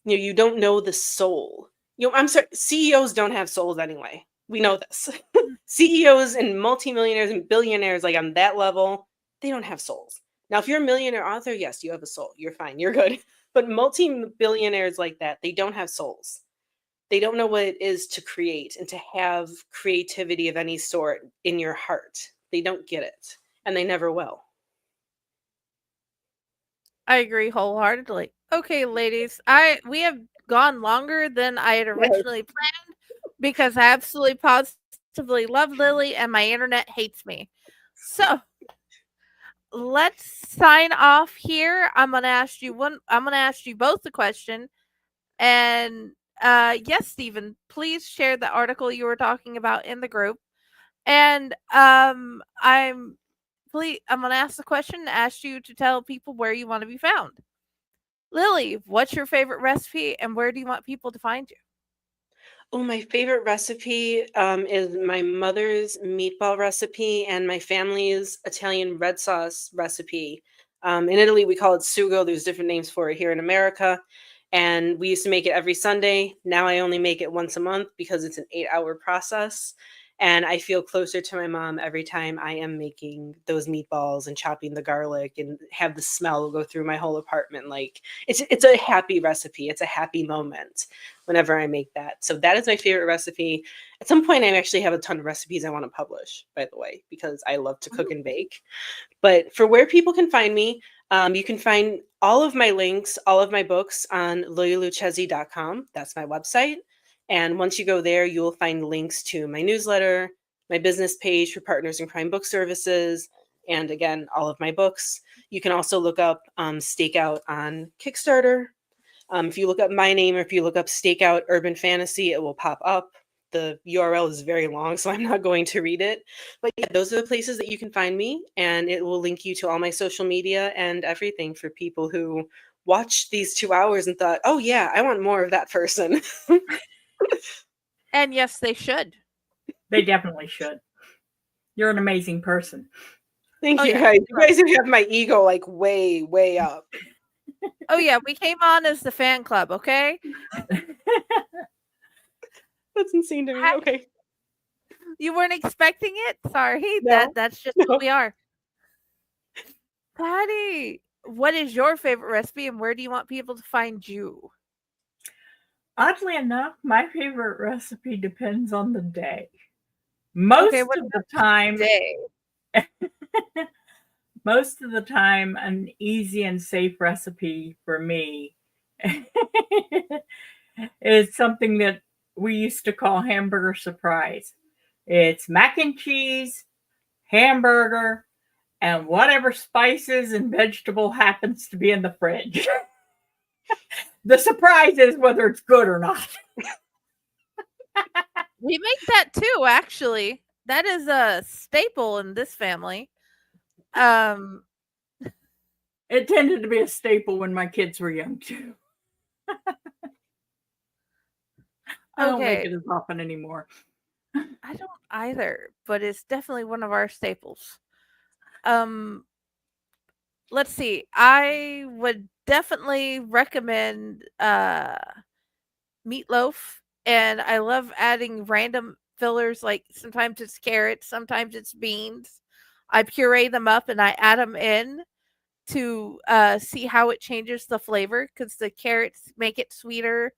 You don't know the soul. I'm sorry, CEOs don't have souls anyway. We know this. CEOs and multimillionaires and billionaires, like on that level, they don't have souls. Now, if you're a millionaire author, yes, you have a soul. You're fine. You're good. But multi-billionaires like that, they don't have souls. They don't know what it is to create and to have creativity of any sort in your heart. They don't get it, and they never will. I agree wholeheartedly. Okay, ladies, we have gone longer than I had originally planned because I absolutely positively love Lily and my internet hates me. So let's sign off here. I'm gonna ask you both a question. And yes, Stephen, please share the article you were talking about in the group. And I'm gonna ask the question and ask you to tell people where you want to be found. Lily, what's your favorite recipe and where do you want people to find you? Oh, my favorite recipe is my mother's meatball recipe and my family's Italian red sauce recipe. In Italy, we call it sugo. There's different names for it here in America. And we used to make it every Sunday. Now I only make it once a month because it's an 8-hour process. And I feel closer to my mom every time I am making those meatballs and chopping the garlic and have the smell go through my whole apartment. Like it's a happy recipe. It's a happy moment whenever I make that. So that is my favorite recipe. At some point, I actually have a ton of recipes I want to publish, by the way, because I love to cook and bake. But for where people can find me, you can find all of my links, all of my books on lilyluchesi.com. That's my website. And once you go there, you will find links to my newsletter, my business page for Partners in Crime Book Services, and again, all of my books. You can also look up Stakeout on Kickstarter. If you look up my name or if you look up Stakeout Urban Fantasy, it will pop up. The URL is very long, so I'm not going to read it. But yeah, those are the places that you can find me, and it will link you to all my social media and everything for people who watched these 2 hours and thought, oh yeah, I want more of that person. And yes, they should. They definitely should. You're an amazing person. Thank you, guys. You guys have my ego like way, way up. Oh yeah, we came on as the fan club, okay? That's insane to me. Okay. You weren't expecting it? Sorry. No. That's just what we are. Patty, what is your favorite recipe and where do you want people to find you? Oddly enough, my favorite recipe depends on the day. Most of the time, most of the time, an easy and safe recipe for me is something that we used to call hamburger surprise. It's mac and cheese, hamburger, and whatever spices and vegetable happens to be in the fridge. The surprise is whether it's good or not. We make that too, actually. That is a staple in this family. It tended to be a staple when my kids were young too. I don't make it as often anymore. I don't either, but it's definitely one of our staples. Let's see. I would definitely recommend meatloaf, and I love adding random fillers, like sometimes it's carrots, sometimes it's beans. I puree them up and I add them in to see how it changes the flavor, because the carrots make it sweeter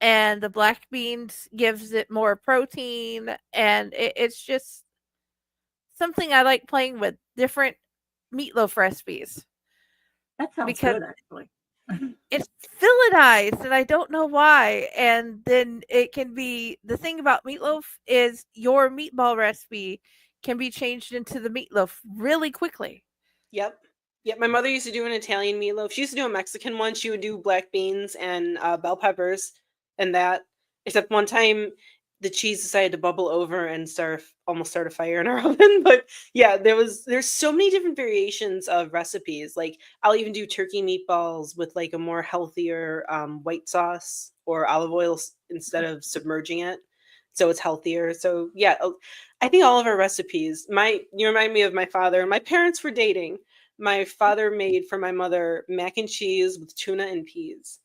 and the black beans gives it more protein, and it's just something I like playing with, different meatloaf recipes. That sounds good, actually. It's villainized and I don't know why. And then it can be, the thing about meatloaf is your meatball recipe can be changed into the meatloaf really quickly. Yep. My mother used to do an Italian meatloaf. She used to do a Mexican one. She would do black beans and bell peppers and that. Except one time the cheese decided to bubble over and almost start a fire in our oven. But yeah, there's so many different variations of recipes. Like I'll even do turkey meatballs with like a more healthier white sauce or olive oil instead of submerging it, so it's healthier. So yeah, I think all of our recipes. You remind me of my father. My parents were dating. My father made for my mother mac and cheese with tuna and peas.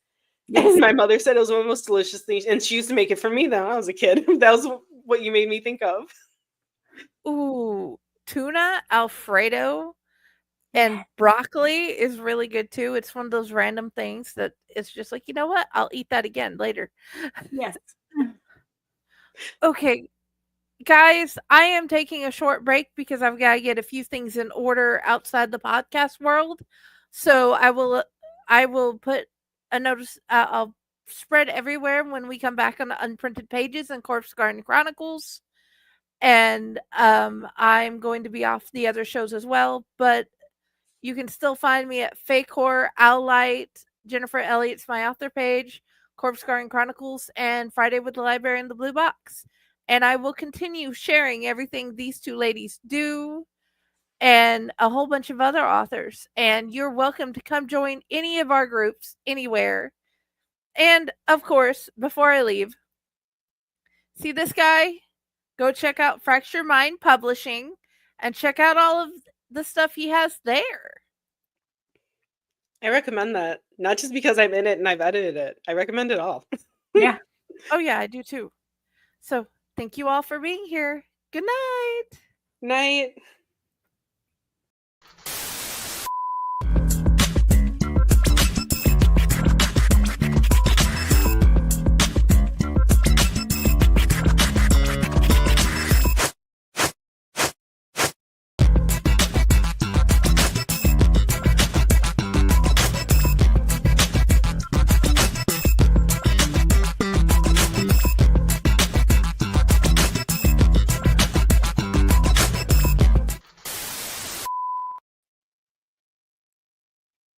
And my mother said it was one of the most delicious things, and she used to make it for me though. I was a kid. That was what you made me think of. Ooh, tuna Alfredo and broccoli is really good too. It's one of those random things that it's just like, you know what? I'll eat that again later. Yes. Okay, guys, I am taking a short break because I've got to get a few things in order outside the podcast world. So I will put a notice. I'll spread everywhere when we come back on the Unprinted Pages and Corpse Garden Chronicles. And I'm going to be off the other shows as well, but you can still find me at Fake Horror, Owlite, Jennifer Elliott's my author page, Corpse Garden Chronicles, and Friday with the Library in the Blue Box. And I will continue sharing everything these two ladies do and a whole bunch of other authors. And you're welcome to come join any of our groups anywhere. And of course, before I leave, see this guy? Go check out Fracture Mind Publishing and check out all of the stuff he has there. I recommend that. Not just because I'm in it and I've edited it. I recommend it all. Yeah. Oh, yeah, I do too. So, thank you all for being here. Good night. Night.